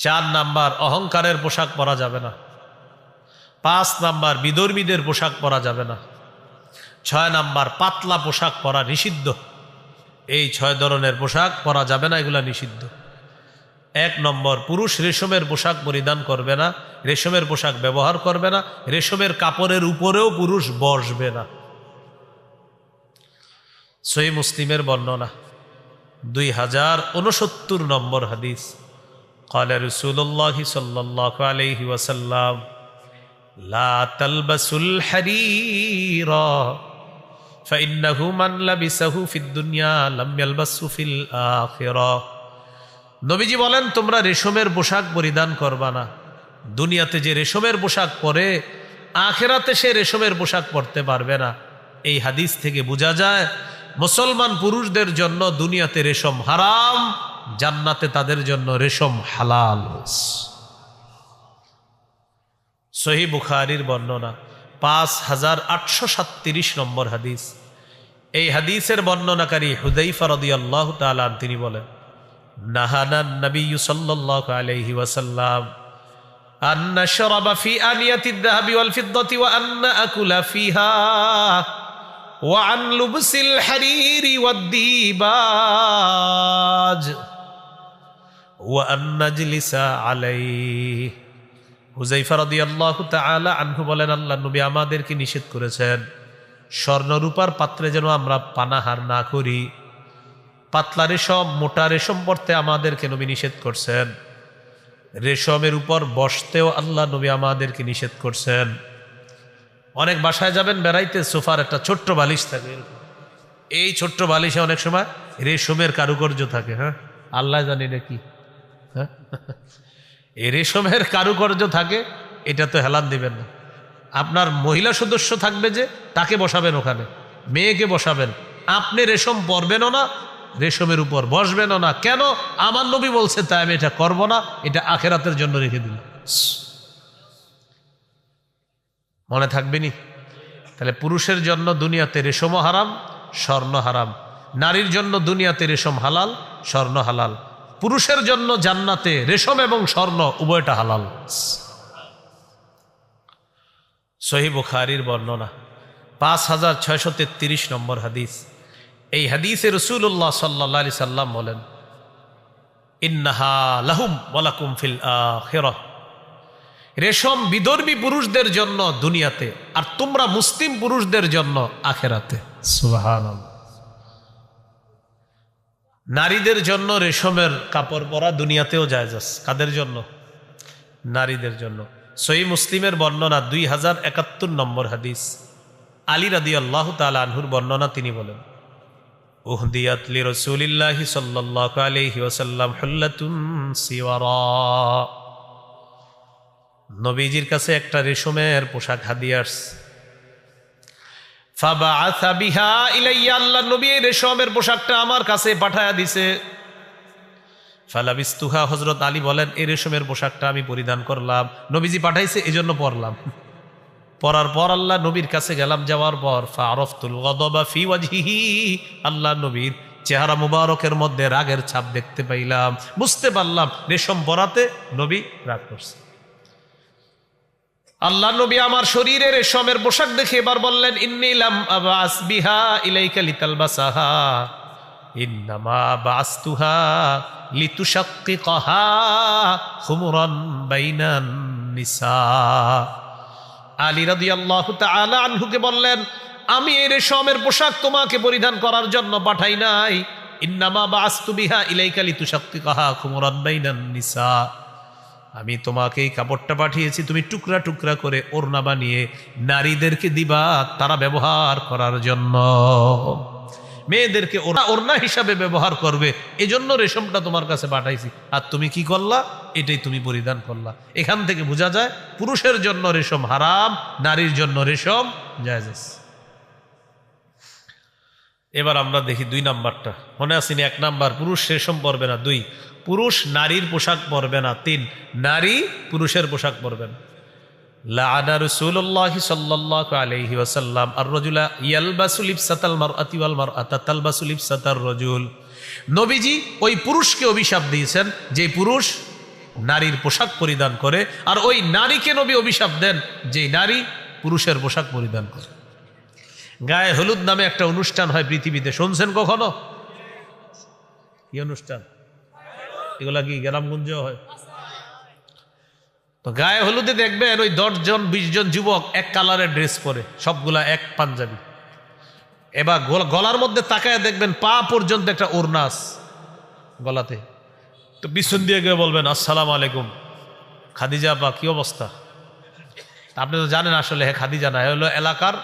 [SPEAKER 1] 4 নাম্বার, অহংকারের পোশাক পরা যাবে না। 5 নাম্বার, বিধর্মীদের পোশাক পরা যাবে না। 6 নাম্বার, পাতলা পোশাক পরা নিষিদ্ধ। এই 6 ধরনের পোশাক পরা যাবে না, এগুলা নিষিদ্ধ। 1 নম্বর, পুরুষ রেশমের পোশাক পরিধান করবে না, রেশমের পোশাক ব্যবহার করবে না, রেশমের কাপড়ের উপরেও পুরুষ বসবে না। সহিহ মুসলিমের বর্ণনা 2069 নম্বর হাদিস। قال رسول الله صلى الله عليه وسلم لا تلبسوا الحرير فإنه من لبسه في الدنيا لم يلبسه في الآخرة। নবীজি বলেন, তোমরা রেশমের পোশাক পরিধান করবা না। দুনিয়াতে যে রেশমের পোশাক পরে আখিরাতে সে রেশমের পোশাক পরতে পারবে না। এই হাদিস থেকে বোঝা যায় মুসলমান পুরুষদের জন্য দুনিয়াতে রেশম হারাম, জান্নাতে তাদের জন্য রেশম হালাল। সহিহ বুখারীর বর্ণনা 5837 নম্বর হাদিস। এই হাদিসের বর্ণনাকারী হুযায়ফা রাদিয়াল্লাহু তাআলা তিনি বলেন, নাহানান নবী সাল্লাল্লাহু আলাইহি ওয়াসাল্লাম আন নাশরাবা ফি আনিয়াতিদ যাহাবি ওয়াল ফিদ্দাতি ওয়া আন নাকুলা ফিহা ওয়া আন লুবসিল হারিরি ওয়াদ দিবাজ ওয়া আন নাজলিসা আলাইহি। হুযায়ফা রাদিয়াল্লাহু তাআলা আনহু বলেন, আল্লাহর নবী আমাদেরকে নিষেধ করেছেন স্বর্ণরূপার পাত্রে যেন আমরা পানাহার না করি। পাতলা রেশম, মোটা রেশম পরতে আমাদেরকে নবী নিষেধ করছেন। রেশমের উপর বসতেও আল্লাহ নবী আমাদেরকে নিষেধ করছেন। অনেক বাসায় যাবেন বেড়াইতে, সোফার একটা ছোট্ট বালিশ থাকে, এই ছোট্ট বালিশে অনেক সময় রেশমের কারুকার্য থাকে। হ্যাঁ, আল্লাহ জানি না কি, হ্যাঁ এই রেশমের কারুকার্য থাকে, এটা তো হেলান দিবেন না। আপনার মহিলা সদস্য থাকবে যে, তাকে বসাবেন ওখানে, মেয়েকে বসাবেন, আপনি রেশম পরবেনও না, রেশমের উপর বসবেনও না। কেন? আমার নবী বলছে তাই আমি এটা করব না, এটা আখিরাতের জন্য রেখে দিলাম। মনে থাকবে নি? তাহলে পুরুষের জন্য দুনিয়াতে রেশম হারাম, স্বর্ণ হারাম। নারীর জন্য দুনিয়াতে রেশম হালাল, স্বর্ণ হালাল। পুরুষের জন্য জান্নাতে রেশম এবং স্বর্ণ উভয়টা হালাল। সহিহ বুখারীর বর্ণনা 5633 নম্বর হাদিস। এই হাদিসে রাসূলুল্লাহ সাল্লাল্লাহু আলাইহি সাল্লাম বলেন, ইন্নাহা লাহুম ওয়া লাকুম ফিল আখিরাহ। রেশম বিধর্মী পুরুষদের জন্য দুনিয়াতে, আর তোমরা মুসলিম পুরুষদের জন্য আখিরাতে। সুবহানাল্লাহ। নারীদের জন্য রেশমের কাপড় পরা দুনিয়াতেও জায়েজ আছে। কাদের জন্য? নারীদের জন্য। সহিহ মুসলিমের বর্ণনা 2071 নম্বর হাদিস। আলী রাদিয়াল্লাহু তাআলা আনহুর বর্ণনা, তিনি বলেন, উহদিয়াত লি রাসূলিল্লাহি সাল্লাল্লাহু আলাইহি ওয়াসাল্লাম হুল্লাতুন সিওয়ারা। নবীজির কাছে একটা রেশমের পোশাক হাদিয়া আসছে। ফাবাআসা বিহা ইলাইয়া, আল্লাহ নবী এই রেশমের পোশাকটা আমার কাছে পাঠায়া দিছে। ফালাবিস্তুহা, হযরত আলী বলেন এই রেশমের পোশাকটা আমি পরিধান করলাম, নবীজি পাঠাইছে এজন্য পরলাম। পরার পর আল্লাহ নবীর কাছে গেলাম, যাওয়ার পর ফাআরাফতুল গাদাবা ফি ওয়াজহিহি, আল্লাহ নবীর চেহারা মুবারকের মধ্যে রাগের ছাপ দেখতে পাইলাম, বুঝতে পারলাম রেশম পরাতে নবী রাগ করছে। আল্লাহ নবী আমার শরীরে রেশমের পোশাক দেখে এবার বললেন, ইন্নী লাম আবাস বিহা ইলাইকা লিতালবাসাহা ইন্নামা বাসতুহা লিতুশাক্কিকাহা খুমরান বাইনান নিসা। আলী রাদিয়াল্লাহু তাআলা আনহুকে বললেন, আমি এই রেশমের পোশাক তোমাকে পরিধান করার জন্য পাঠাই নাই, ইন্নামা বাসতু বিহা ইলাইকা লিতুশাক্কিকাহা খুমরান বাইনান নিসা, আমি তোমাকে এই কাপড়টা পাঠিয়েছি তুমি টুকরা টুকরা করে ওড়না বানিয়ে নারীদেরকে দিবা, তারা ব্যবহার করার জন্য, মেয়েদেরকে ওড়না হিসাবে ব্যবহার করবে, এজন্য রেশমটা তোমার কাছে পাঠাইছি। আর তুমি কি করলা? এটাই তুমি পরিধান করলা। এখান থেকে বোঝা যায় পুরুষের জন্য রেশম হারাম, নারীর জন্য রেশম জায়েজ। এবার আমরা দেখি 2 নাম্বারটা। মনে আসেনি? 1 নাম্বার পুরুষ রেশম পরবে না, 2 পুরুষ নারীর পোশাক পরবে না, 3 নারী পুরুষের পোশাক পরবে না। লাআনা রাসূলুল্লাহি সাল্লাল্লাহু আলাইহি ওয়াসাল্লাম আর-রাজুলা ইয়ালবাসু লিবসাতাল মারআতি ওয়াল মারআতা তালবাসু লিবসাতার রাজুল। নবীজি ওই পুরুষকে অভিশাপ দিয়েছেন যে পুরুষ নারীর পোশাক পরিধান করে, আর ওই নারীকে নবী অভিশাপ দেন যে নারী পুরুষের পোশাক পরিধান করে। গায়ে হলুদ নামে একটা অনুষ্ঠান হয় পৃথিবীতে, শুনছেন কখনো? কি অনুষ্ঠান এগুলা? কি গ্রামগঞ্জেও হয়? তো গায়ে হলুদে দেখবেন ওই 10 জন 20 জন যুবক এক কালারের ড্রেস পরে, সবগুলা এক পাঞ্জাবি। এবার গলার মধ্যে তাকায় দেখবেন পা পর্যন্ত একটা ওড়না আছে গলাতে। তো পিছন দিয়ে গিয়ে বলবেন, আসসালামু আলাইকুম খাদিজা আপা, কি অবস্থা? আপনি তো জানেন আসলে হ্যাঁ খাদিজা না, হলো এলাকার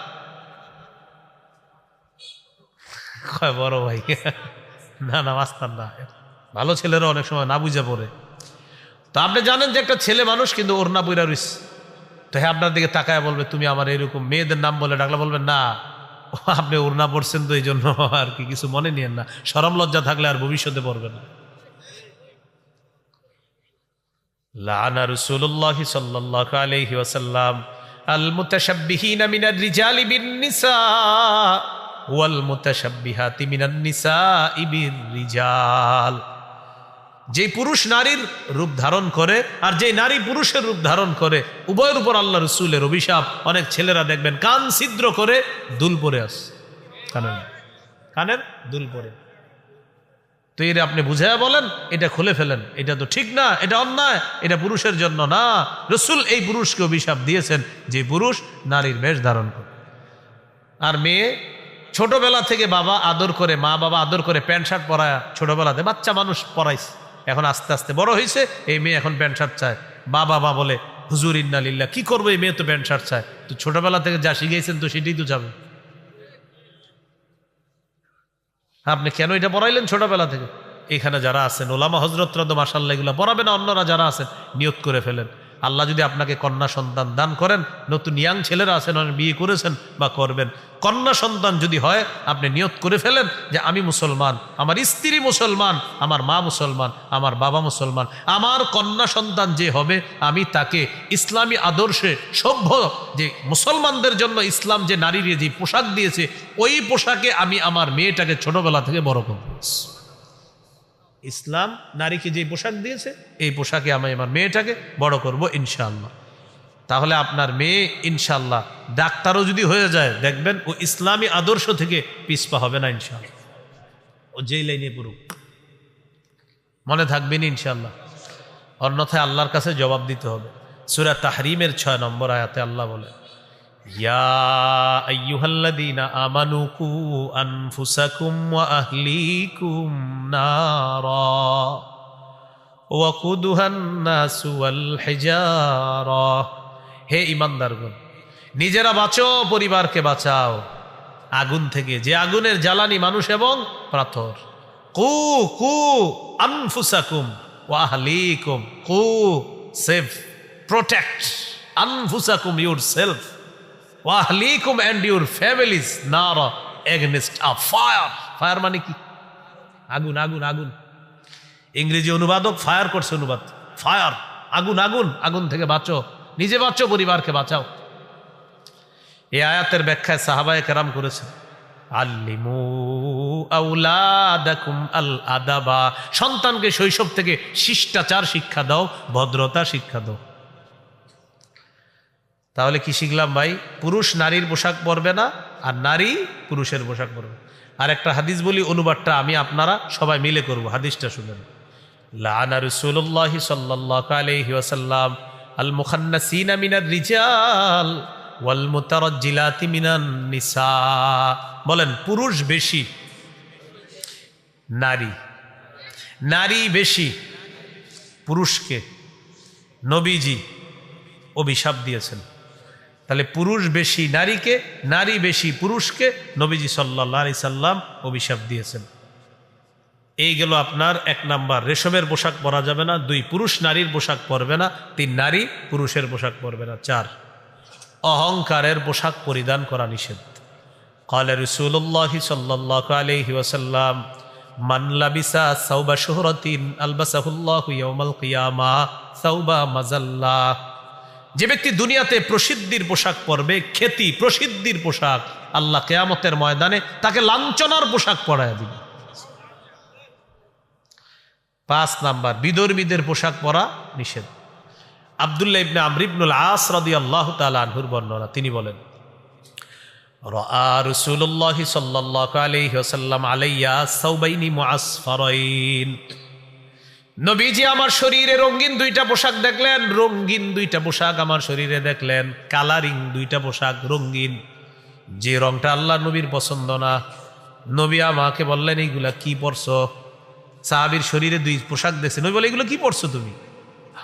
[SPEAKER 1] বড় ভাই। না না, মাস্তান না, ভালো ছেলেরা অনেক সময় না বুঝে পড়ে। তো আপনি জানেন যে একটা ছেলে মানুষ কিন্তু ওড়না বইরা রইছে, তো হ্যাঁ আপনার দিকে তাকায় বলবে তুমি আমার এরকম, মেয়েদের নাম বলে ডাকলে বলবেন না আপনি ওড়না পড়ছেন তো এই জন্য আর কি, কিছু মনে নিয়েন না, শরম লজ্জা থাকলে আর ভবিষ্যতে পড়বেন না। লাআনা রাসূলুল্লাহি সাল্লাল্লাহু আলাইহি ওয়াসাল্লাম আল মুতাশাব্বিহিনা মিনার রিজালি বিন নিসা ওয়াল মুতাশাব্বিহাতি মিনান নিসাই বির রিজাল। যে পুরুষ নারীর রূপ ধারণ করে আর যে নারী পুরুষের রূপ ধারণ করে, উভয়ের উপর আল্লাহ রাসূলের অভিশাপ। অনেক ছেলেরা দেখবেন কান ছিদ্র করে দুল পরে আসে, কানের দুল পরে। তো এর আপনি বুঝাইয়া বলেন এটা খুলে ফেলেন, এটা তো ঠিক না, এটা অন্যায়, এটা পুরুষের জন্য না। রাসূল এই পুরুষকে অভিশাপ দিয়েছেন যে পুরুষ নারীর বেশ ধারণ করে। আর মেয়ে ছোটবেলা থেকে বাবা আদর করে, মা বাবা আদর করে প্যান্ট শার্ট পরায়, ছোটবেলাতে বাচ্চা মানুষ পরাইছে, এখন আস্তে আস্তে বড় হয়েছে, এই মেয়ে এখন প্যান্ট শার্ট চায়। বাবা বলে হুজুর ইন্না লিল্লাহ, কি করবো এই মেয়ে তো প্যান্ট শার্ট চায়। তো ছোটবেলা থেকে যা শিখেছেন তো সেটাই তো যাবে। আপনি কেন এটা পড়াইলেন ছোটবেলা থেকে? এখানে যারা আছেন ওলামা হজরতরা তো মাশাআল্লাহ এগুলো পড়াবে না, অন্যরা যারা আছেন নিয়ত করে ফেলেন আল্লাহ যদি আপনাকে কন্যা সন্তান দান করেন, নতুন ইয়াং ছেলেরা আছেন, অনেক বিয়ে করেছেন বা করবেন, কন্যা সন্তান যদি হয় আপনি নিয়ত করে ফেলেন যে আমি মুসলমান, আমার স্ত্রী মুসলমান, আমার মা মুসলমান, আমার বাবা মুসলমান, আমার কন্যা সন্তান যে হবে আমি তাকে ইসলামী আদর্শে সভ্য, যে মুসলমানদের জন্য ইসলাম যে নারীর যে পোশাক দিয়েছে ওই পোশাকে আমি আমার মেয়েটাকে ছোটবেলা থেকে বড় করব। ইসলাম নারীকে যে পোশাক দিয়েছে এই পোশাকে আমি আমার মেয়েটাকে বড় করব ইনশাআল্লাহ। তাহলে আপনার মেয়ে ইনশাআল্লাহ ডাক্তারও যদি হয়ে যায় দেখবেন ও ইসলামী আদর্শ থেকে পিছপা হবে না ইনশাআল্লাহ, ও যেই লাইনে পড়ুক মনে থাকবেন ইনশাআল্লাহ। অন্যথায় আল্লাহর কাছে জবাব দিতে হবে। সূরা তাহরিমের 6 নম্বর আয়াতে আল্লাহ বলে, ইয়া আইয়ুহাল্লাযীনা আমানু কু আনফুসাকুম ওয়া আহলিকুম নারা ওয়াকুদুহান নাসু ওয়াল হিজারা। হে ঈমানদারগণ, নিজেরা বাঁচো, পরিবারকে বাঁচাও আগুন থেকে, যে আগুনের জ্বালানি মানুষ এবং পাথর। কু কু আনফুসাকুম ওয়া আহলিকুম, কু সেভ, প্রোটেক্ট, আনফুসাকুম ইউরসেলফ, ওয়া আহলিকুম এন্ড ইউর ফ্যামিলিজ নারা এগেনস্ট আ ফায়ার। ফায়ার মানে কি? আগুন, আগুন, আগুন। ইংরেজি অনুবাদক ফায়ার করছে অনুবাদ, ফায়ার আগুন, আগুন, আগুন থেকে বাঁচো, নিজে বাঁচো, পরিবারকে বাঁচাও। এই আয়াতের ব্যাখ্যায় সাহাবায়ে কেরাম করেছেন, আল্লিমু আওলাদাকুম আল আদাবা, সন্তানকে শৈশব থেকে শিষ্টাচার শিক্ষা দাও, ভদ্রতা শিক্ষা দাও। তাহলে কি শিখলাম ভাই? পুরুষ নারীর পোশাক পরবে না, আর নারী পুরুষের পোশাক পরবে। আর একটা হাদিস বলি, অনুবাদটা আমি আপনারা সবাই মিলে করব। হাদিসটা শুনেন। লাআনা রাসূলুল্লাহি সাল্লাল্লাহু আলাইহি ওয়াসাল্লাম আল মুখান্নাসিনা মিনার রিজাল ওয়াল মুতারাজ্জিলাতি মিনান নিসা। বলেন, পুরুষ বেশি, নারী, নারী বেশি। পুরুষকে নবীজি অভিশাপ দিয়েছেন। তাহলে পুরুষ বেশি নারীকে, নারী বেশি পুরুষকে নবীজি সাল্লাল্লাহু আলাইহি সাল্লাম অভিশাপ দিয়েছেন। এই গেল আপনার 1 নাম্বার, রেশমের পোশাক পরা যাবে না। 2, পুরুষ নারীর পোশাক পরবে না। 3, নারী পুরুষের পোশাক পরবে না। 4, অহংকারের পোশাক পরিধান করা নিষেধ। قال رسول الله صلى الله عليه وسلم من لبس ثوب شهرة ألبسه الله يوم القيامة ثوب مذلة। যে ব্যক্তি দুনিয়াতে প্রসিদ্ধির পোশাক পরবে, খ্যাতি প্রসিদ্ধির পোশাক, আল্লাহ কিয়ামতের ময়দানে তাকে লাঞ্ছনার পোশাক পরায় দিবে। 5 নাম্বার, বিধর্মীদের পোশাক পরা নিষেধ। আব্দুল্লাহ ইবনে আমর ইবনুল আস রাদিয়াল্লাহু তাআলা আনহুর বর্ণনা, তিনি বলেন, রাআ রাসূলুল্লাহ সাল্লাল্লাহু আলাইহি ওয়াসাল্লাম আলাইয়া সাওবাইনি মুআসফারাইন। নবীজি আমার শরীরে রঙিন 2টা পোশাক দেখলেন, রঙিন 2টা পোশাক আমার শরীরে দেখলেন, কালারিং 2টা পোশাক রঙিন, যে রংটা আল্লাহ নবীর পছন্দ না। নবী আমাকে বললেন, এইগুলা কি পরছো? সাহাবীর শরীরে 2 পোশাক দেখছে, নবী বলে, এগুলো কি পরছো তুমি?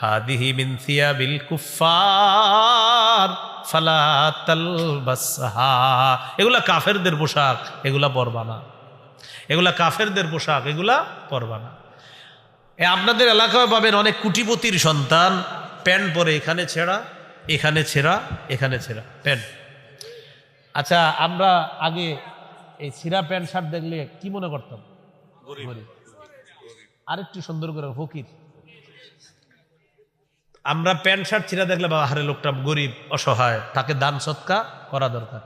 [SPEAKER 1] হাদিহি মিন থিয়াবিল কুফার ফালা তালবাসহা। এগুলা কাফেরদের পোশাক, এগুলা পরবা না। এগুলা কাফেরদের পোশাক, এগুলা পরবা না। আপনাদের এলাকায় পাবেন অনেক কোটিপতির সন্তান প্যান্ট পরে, এখানে ছেঁড়া, এখানে ছেঁড়া, এখানে ছেঁড়া প্যান্ট। আচ্ছা, আমরা আগে এই ছিঁড়া প্যান্ট শার্ট দেখলে কি মনে করতাম? গরিব। আরেকটু সুন্দর করে ফকির। আমরা প্যান্ট শার্ট ছিঁড়া দেখলে বাবা, হারে লোকটা গরিব, অসহায়, তাকে দান সৎকা করা দরকার।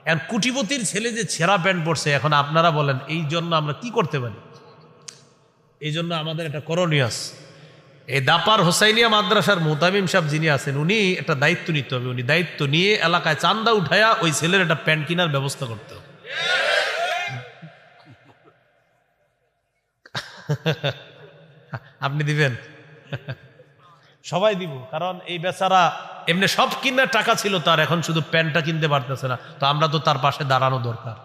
[SPEAKER 1] এখন কোটিপতির ছেলে যে ছেঁড়া প্যান্ট পরছে, এখন আপনারা বলেন এই জন্য আমরা কি করতে পারি? এই জন্য আমাদের একটা করণীয় আছে। এই দাপার হোসাইনিয়া মাদ্রাসার মুতামিম সাহেব যিনি আছেন, উনি একটা দায়িত্ব নিতে হবে। উনি দায়িত্ব নিয়ে এলাকায় চান্দা উঠায়া ওই ছেলের একটা প্যান্ট কেনার ব্যবস্থা করতে হবে। আপনি দিবেন? সবাই দিব, কারণ এই বেচারা এমনি সব কিনার টাকা ছিল তার, এখন শুধু প্যান্টটা কিনতে পারতেছে না, তো আমরা তো তার পাশে দাঁড়ানো দরকার।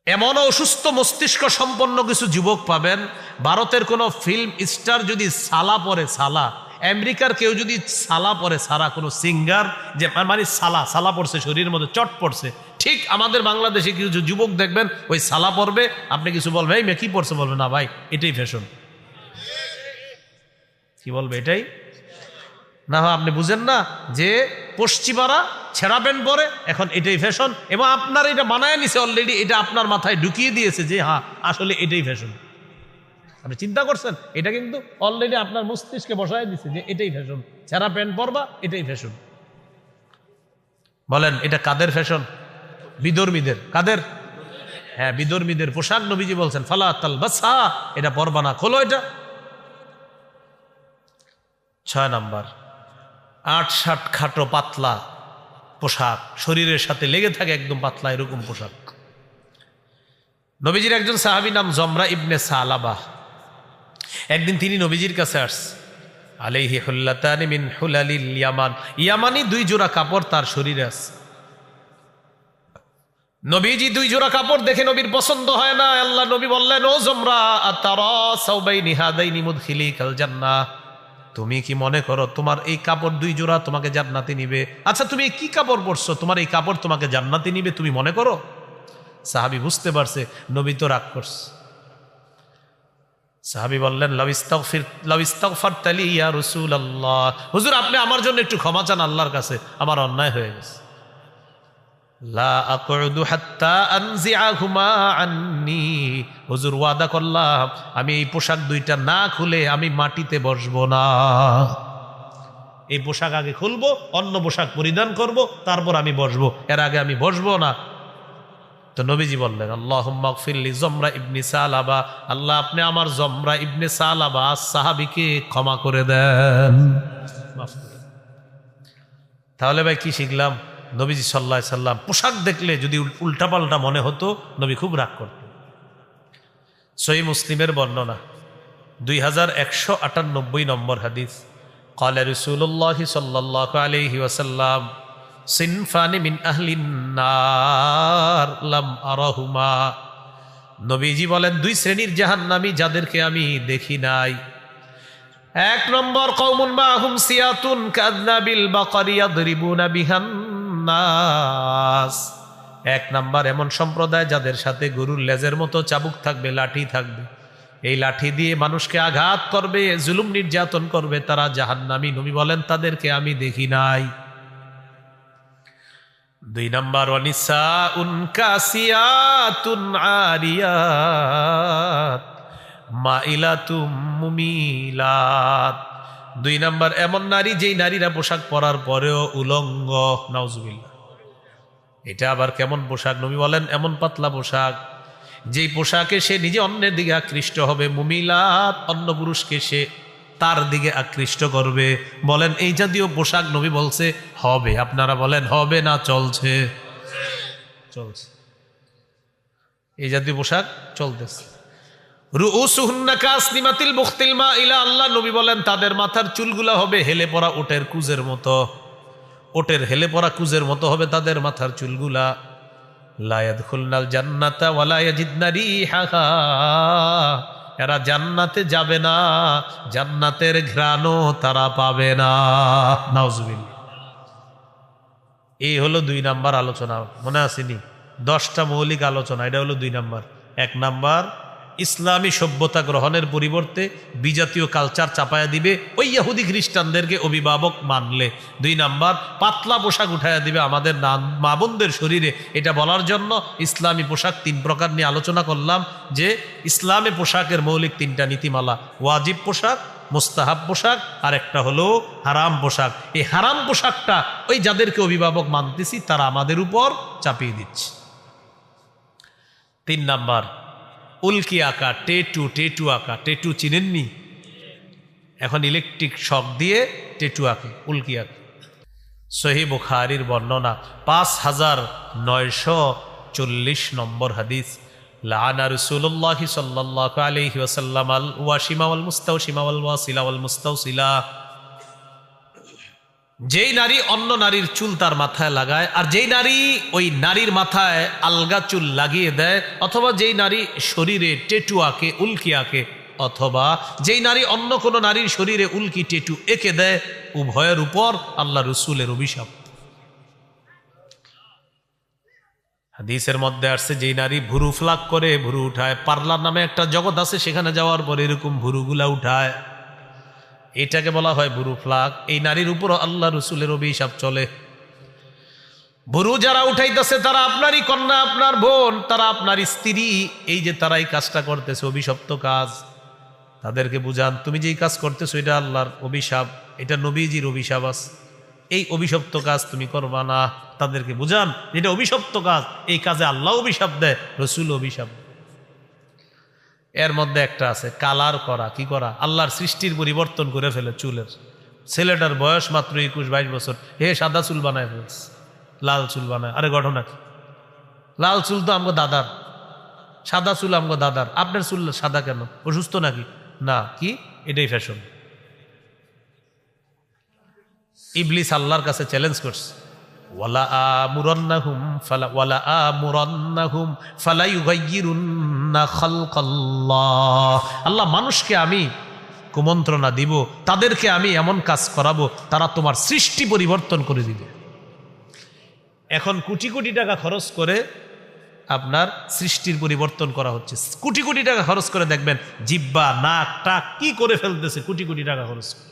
[SPEAKER 1] এমন অসুস্থ মস্তিষ্ক সম্পন্ন কিছু যুবক পাবেন, ভারতের কোনো ফিল্ম স্টার যদি সালা পরে, সালা, আমেরিকার কেউ যদি সালা পরে, সারা কোনো সিঙ্গার যে মানে সালা সালা পড়ছে, শরীরের মধ্যে চট পড়ছে, ঠিক আমাদের বাংলাদেশে কিছু যুবক দেখবেন ওই সালা পরবে, আপনি কিছু বলবেন এই মেয়ে কি পড়ছে, বলবে না ভাই এটাই ফ্যাশন। কি বলবে এটাই না? আপনি বুঝেন না যে পশ্চিমারা ছেঁড়া প্যান্ট পরে এখন এটাই ফ্যাশন, এবং আপনার এটা বানায় নিছে অলরেডি, এটা আপনার মাথায় ঢুকিয়ে দিয়েছে যে হ্যাঁ আসলে এটাই ফ্যাশন। আপনি চিন্তা করছেন? এটা কিন্তু অলরেডি আপনার মস্তিষ্কে বসায় দিছে যে এটাই ফ্যাশন, ছেঁড়া প্যান্ট পরবা এটাই ফ্যাশন। বলেন এটা কাদের ফ্যাশন? বিধর্মীদের। কাদের? হ্যাঁ, বিধর্মীদের পোশাক। নবীজি বলছেন ফালা তালবাসহা, এটা পরবা না, খোলো এটা। 6 নাম্বার, 8-60 খাটো পাতলা পোশাক, শরীরের সাথে লেগে থাকে একদম পাতলা এরকম পোশাক। নবীজির একজন সাহাবী নাম জমরা ইবনে সালাবা, একদিন তিনি নবীজির কাছে আসছে। আলাইহি হুল্লাতানি মিন হুলালিল ইয়ামান, ইয়ামানি 2 জোড়া কাপড় তার শরীরে আছে। নবীজি 2 জোড়া কাপড় দেখে নবীর পছন্দ হয় না। আল্লাহ নবী বললেন, ও জমরা আতারা সাওবাইনি হাদাইনি মুদখিলিকাল জান্নাহ, তুমি কি মনে করো তোমার এই কাপড় 2 জোড়া তোমাকে জান্নাতে নিবে? আচ্ছা তুমি কি কাপড় পরছো, তোমার এই কাপড় তোমাকে জান্নাতে নিবে তুমি মনে করো? সাহাবী বুঝতে পারছে নবী তো রাগ করছে। সাহাবী বললেন লাউ ইস্তাগফারতা লি ইয়া রাসূলুল্লাহ, হুজুর আপনি আমার জন্য একটু ক্ষমা চান আল্লাহর কাছে, আমার অন্যায় হয়ে গেছে। লা আকুদু হাত্তা আনজিআহুমা আন্নি, হুজুর ওয়াদা করলাম আমি এই পোশাক 2টা না খুলে আমি মাটিতে বসবো না। এই পোশাক আগে খুলবো, অন্য পোশাক পরিধান করব, তারপর আমি বসবো, এর আগে আমি বসবো না। তো নবীজি বললেন আল্লাহুম্মা গফির লি জমরা ইবনে সালাবা, আল্লাহ আপনি আমার জমরা ইবনে সালাবা সাহাবীকে ক্ষমা করে দেন, মাফ করে দেন। তাহলে ভাই কি শিখলাম? নবীজি সাল্লাল্লাহু আলাইহি সাল্লাম পোশাক দেখলে যদি উল্টাপাল্টা মনে হতো নবী খুব রাগ করতেন। সহিহ মুসলিমের বর্ণনা 2198 নম্বর হাদিস, ক্বালা রাসূলুল্লাহ সাল্লাল্লাহু আলাইহি ওয়াসাল্লাম সিনফানি মিন আহলিন নার লাম আরাহুমা, নবীজি বলেন 2 শ্রেণীর জাহান্নামী যাদেরকে আমি দেখি নাই। 1 নম্বর কওমুন মাহুম সিয়াতুন কাযনাবিল বাকারি ইয়াদরিবুনা বিহান নাস, 1 নাম্বার এমন সম্প্রদায় যাদের সাথে গরুর লেজের মতো চাবুক থাকবে, লাঠি থাকবে, এই লাঠি দিয়ে মানুষকে আঘাত করবে, জুলুম নির্যাতন করবে, তারা জাহান্নামী। নবী বলেন তাদেরকে আমি দেখি নাই। 2 নাম্বার ওয়ানিসাউন কাসিয়াতুন আরিয়াত মাইলাতুম মুমিলাত, 2 নাম্বার এমন নারী যেই নারীরা পোশাক পরার পরেও উলঙ্গ। নাউজুবিল্লাহ, এটা আবার কেমন পোশাক? নবী বলেন এমন পাতলা পোশাক যেই পোশাকে সে নিজে অন্যের দিকে আকৃষ্ট হবে, মুমিলাত অন্য পুরুষকে সে তার দিকে আকৃষ্ট করবে। বলেন এই জাতীয় পোশাক নবী বলছে হবে, আপনারা বলেন হবে না চলছে? চলছে, এই জাতীয় পোশাক চলতেছে। রুউসুহুন্না কাসনিমাতিল বুখতিল মাইলা, আল্লাহ নবী বলেন তাদের মাথার চুলগুলা হবে হেলে পড়া ওটের কুজের মতো, ওটের হেলে পড়া কুজের মতো হবে তাদের মাথার চুলগুলা। লা ইয়াদখুলনাল জান্নাতা ওয়া লা ইয়াজিদনা রিহাহা, এরা জান্নাতে যাবে না, জান্নাতের ঘ্রাণও তারা পাবে না। নাউজুবিল্লাহ। এই হলো 2 নাম্বার আলোচনা, মনে আসেনি? 10টা মৌলিক আলোচনা, এটা হলো 2 নাম্বার। 1 নাম্বার ইসলামী সভ্যতা গ্রহণের পরিবর্তে বিজাতীয় কালচার চাপায়া দিবে ওই ইহুদি খ্রিস্টানদেরকে অভিভাবক মানলে। 2 নাম্বার পাতলা পোশাক উঠাইয়া দিবে আমাদের মা বোনদের শরীরে। এটা বলার জন্য ইসলামী পোশাক 3 প্রকার নিয়ে আলোচনা করলাম, যে ইসলামী পোশাকের মৌলিক 3টা নীতিমালা, ওয়াজিব পোশাক, মুস্তাহাব পোশাক, আর একটা হলো হারাম পোশাক। এই হারাম পোশাকটা ওই যাদেরকে অভিভাবক মানতেছি তারা আমাদের উপর চাপিয়ে দিচ্ছে। 3 নাম্বার উল্কি আঁকা, টেটু আঁকা। টেটু চিনেননি? এখন ইলেকট্রিক শক দিয়ে টেটু আঁকে, উল্কি আঁকে। সহিহ বুখারীর বর্ণনা 5940 নম্বর হাদিস, লাআনা রাসূলুল্লাহ সাল্লাল্লাহু আলাইহি ওয়াসাল্লাম আল ওয়াশিমা ওয়াল মুস্তাওশিমা ওয়াল ওয়াসিলা ওয়াল মুস্তাওসিলা, যেই নারী অন্য নারীর চুল তার মাথায় লাগায়, আর যেই নারী ওই নারীর মাথায় আলগা চুল লাগিয়ে দেয়, অথবা যেই নারী শরীরে টেটু আঁকে, উল্কি আঁকে, অথবা যেই নারী অন্য কোনো নারীর শরীরে উল্কি টেটু এঁকে দেয়, উভয়ের উপর আল্লাহ রসুলের অভিশাপ। হাদিসের মধ্যে আসছে যেই নারী ভুরু ফ্লাক করে, ভুরু উঠায়, পার্লার নামে একটা জগৎ আছে, সেখানে যাওয়ার পর এরকম ভুরুগুলা উঠায়, এটাকে বলা হয় বুরু ফ্লাগ। এই নারীর উপর আল্লাহ রসুলের অভিশাপ চলে। বুরু যারা উঠাইতেছে তারা আপনারই কন্যা, আপনার বোন, তারা আপনার স্ত্রী। এই যে তারা এই কাজটা করতেছে অভিশপ্ত কাজ, তাদেরকে বুঝান তুমি যেই কাজ করতেছো এটা আল্লাহর অভিশাপ, এটা নবীজির অভিশাপ আছে, এই অভিশপ্ত কাজ তুমি করবা না। তাদেরকে বুঝান এটা অভিশপ্ত কাজ, এই কাজে আল্লাহ অভিশাপ দেয়, রসুল অভিশাপ। এর মধ্যে একটা আছে কালার করা। কি করা? আল্লাহর সৃষ্টির পরিবর্তন করে ফেলে চুলের। ছেলেটার বয়স মাত্র 21-22 বছর, হে সাদা চুল বানায় ফেলছে, লাল চুল বানায়। আরে ঘটনা কি? লাল চুল তো আমগো দাদার, সাদা চুল আমগো দাদার, আপনার চুল সাদা কেন? অসুস্থ নাকি? না, কি এটাই ফ্যাশন। ইবলিস আল্লাহর কাছে চ্যালেঞ্জ করছে, ওয়ালা আমুরান্নাহুম ফালা ইউগাইয়িরুন্না খালকাল্লাহ। আল্লাহ মানুষকে আমি কুমন্ত্রণা দিব, তাদেরকে আমি এমন কাজ করাবো তারা তোমার সৃষ্টি পরিবর্তন করে দিবে। এখন কোটি কোটি টাকা খরচ করে আপনার সৃষ্টির পরিবর্তন করা হচ্ছে। কোটি কোটি টাকা খরচ করে দেখবেন জিব্বা, নাক, টাক কি করে ফেলতেছে, কোটি কোটি টাকা খরচ করে।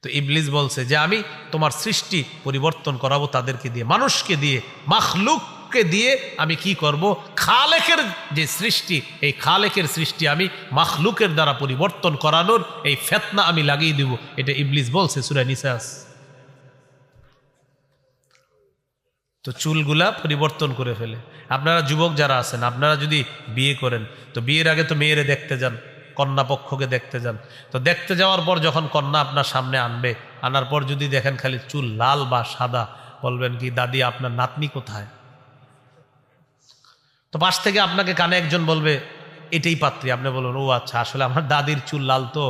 [SPEAKER 1] তো ইবলিস বলছে যে আমি তোমার সৃষ্টি পরিবর্তন করাবো তাদেরকে দিয়ে, মানুষকে দিয়ে, মাখলুককে দিয়ে আমি কি করব? খালেকের যে সৃষ্টি, এই খালেকের সৃষ্টি আমি মাখলুকের দ্বারা পরিবর্তন করানোর এই ফিতনা আমি লাগিয়ে দিব। এটা ইবলিস বলছে সূরা নিসা। তো চুলগুলা পরিবর্তন করে ফেলে। আপনারা যুবক যারা আছেন, আপনারা যদি বিয়ে করেন তো বিয়ের আগে তো মেয়েরে দেখতে যান, কন্যা পক্ষকে দেখতে যান। তো দেখতে যাওয়ার পর যখন কন্যা আপনার সামনে আনবে, আনার পর যদি দেখেন খালি চুল লাল বা সাদা, বলবেন কি দাদি আপনার নাতনি কোথায়? তো পাশ থেকে আপনাকে কানে একজন বলবে এটাই পাত্রী। আপনি বলবেন ও আচ্ছা, আসলে আমার দাদির চুল লাল তো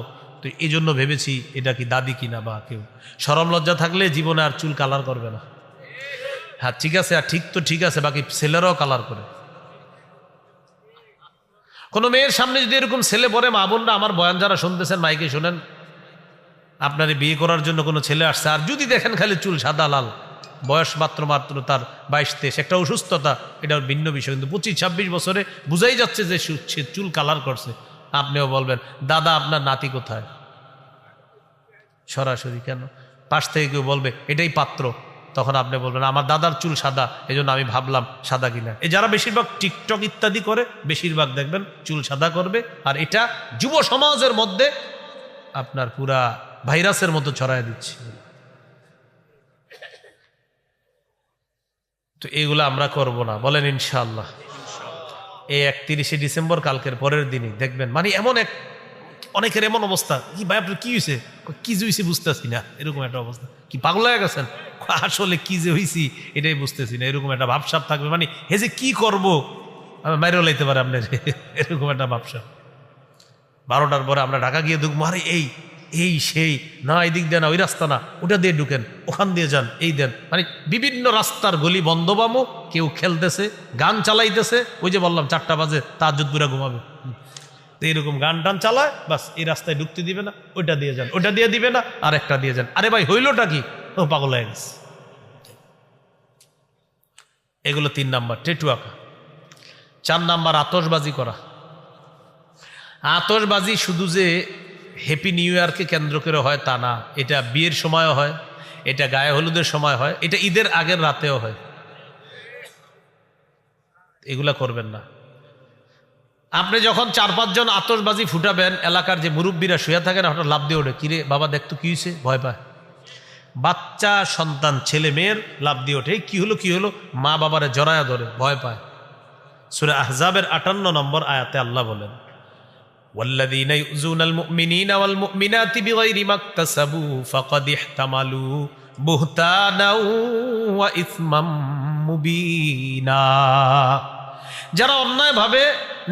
[SPEAKER 1] এই জন্য ভেবেছি এটা কি দাদি কিনা বা কেউ। শরম লজ্জা থাকলে জীবনে আর চুল কালার করবে না। হ্যাঁ ঠিক আছে, আর ঠিক তো ঠিক আছে, বাকি ছেলেরাও কালার করে। কোনো মেয়ের সামনে যদি এরকম ছেলে পড়ে, মা বোনরা আমার বয়ান যারা শুনতেছেন মাইকে শোনেন, আপনার বিয়ে করার জন্য কোনো ছেলে আসছে, আর যদি দেখেন খালি চুল সাদা লাল, বয়স মাত্র তার 22-23, একটা অসুস্থতা, এটা ভিন্ন বিষয়, কিন্তু 25-26 বছরে বুঝাই যাচ্ছে যে সে চুল কালার করছে। আপনিও বলবেন দাদা আপনার নাতি কোথায়? সরাসরি কেন? পাশ থেকে কেউ বলবে এটাই পাত্র, তখন আপনি বলবেন আমার দাদার চুল সাদা, এই জন্য আমি ভাবলাম সাদা কিনা। এই যারা বেশিরভাগ টিকটক ইত্যাদি করে, বেশিরভাগ দেখবেন চুল সাদা করবে, আর এটা যুব সমাজের মধ্যে আপনার পুরা ভাইরাসের মতো ছড়ায় দিচ্ছে। তো এগুলো আমরা করব না, বলেন ইনশাআল্লাহ। এই 31শে ডিসেম্বর, কালকের পরের দিনই দেখবেন মানে এমন অনেকের এমন অবস্থা, কি ভাই আপনার কি হয়েছে, কি যে হয়েছে বুঝতেছি না, এরকম একটা অবস্থা। কি পাগল হয়ে গেছেন? আসলে কি যে হয়েছি এটাই বুঝতেছি না, এরকম একটা ভাবসাব থাকবে। মানে হে যে কি করবো, আমি বাইরেও লাইতে পারে আপনার, এরকম একটা ভাবসাব। 12টার পরে আমরা ঢাকা গিয়ে ঢুকবো, আরে এই সেই না, এই দিক দিয়ে না, ওই রাস্তা না, ওটা দিয়ে ঢুকেন, ওখান দিয়ে যান, এই দেন। মানে বিভিন্ন রাস্তার গলি বন্ধ পাবো, কেউ খেলতেছে, গান চালাইতেছে। ওই যে বললাম 4টা বাজে তাহাজ্জুদ পুরা ঘুমাবে, এইরকম গান টান চালায়, বাস এই রাস্তায় ঢুকতে দিবে না, ওইটা দিয়ে যান, ওইটা দিয়ে দিবে না, আর একটা দিয়ে যান। আরে ভাই হইলটা কি? ও পাগল হয়ে গেছে। এগুলো 3 নাম্বার টেটু আঁকা। 4 নাম্বার আতশবাজি করা। আতশবাজি শুধু যে হ্যাপি নিউ ইয়ারকে কেন্দ্র করে হয় তা না, এটা বিয়ের সময়ও হয়, এটা গায়ে হলুদের সময় হয়, এটা ঈদের আগের রাতেও হয়। এগুলা করবেন না। আপনি যখন 4-5 জন আতশবাজি ফুটাবেন, এলাকার যে মুরব্বীরা শুয়ে থাকেন হঠাৎ লাভ দিয়ে ওঠে, কিরে বাবা দেখতো কি হয়েছে, ভয় পায়। বাচ্চা সন্তান ছেলে মেয়ের লাভ দিয়ে ওঠে, কি হলো, মা বাবারে জড়ায়া ধরে, ভয় পায়। সূরা আহজাবের 58 নম্বর আয়াতে আল্লাহ বলেন, ওয়াল্লাযীনা ইউযুনাল মুমিনিনা ওয়াল মুমিনাতি বিগাইরি মাকতাসাবু ফাকাদ ইহতামালু বুহতানাও ওয়া ইসমাম মুবিনা। যারা অন্যায়ভাবে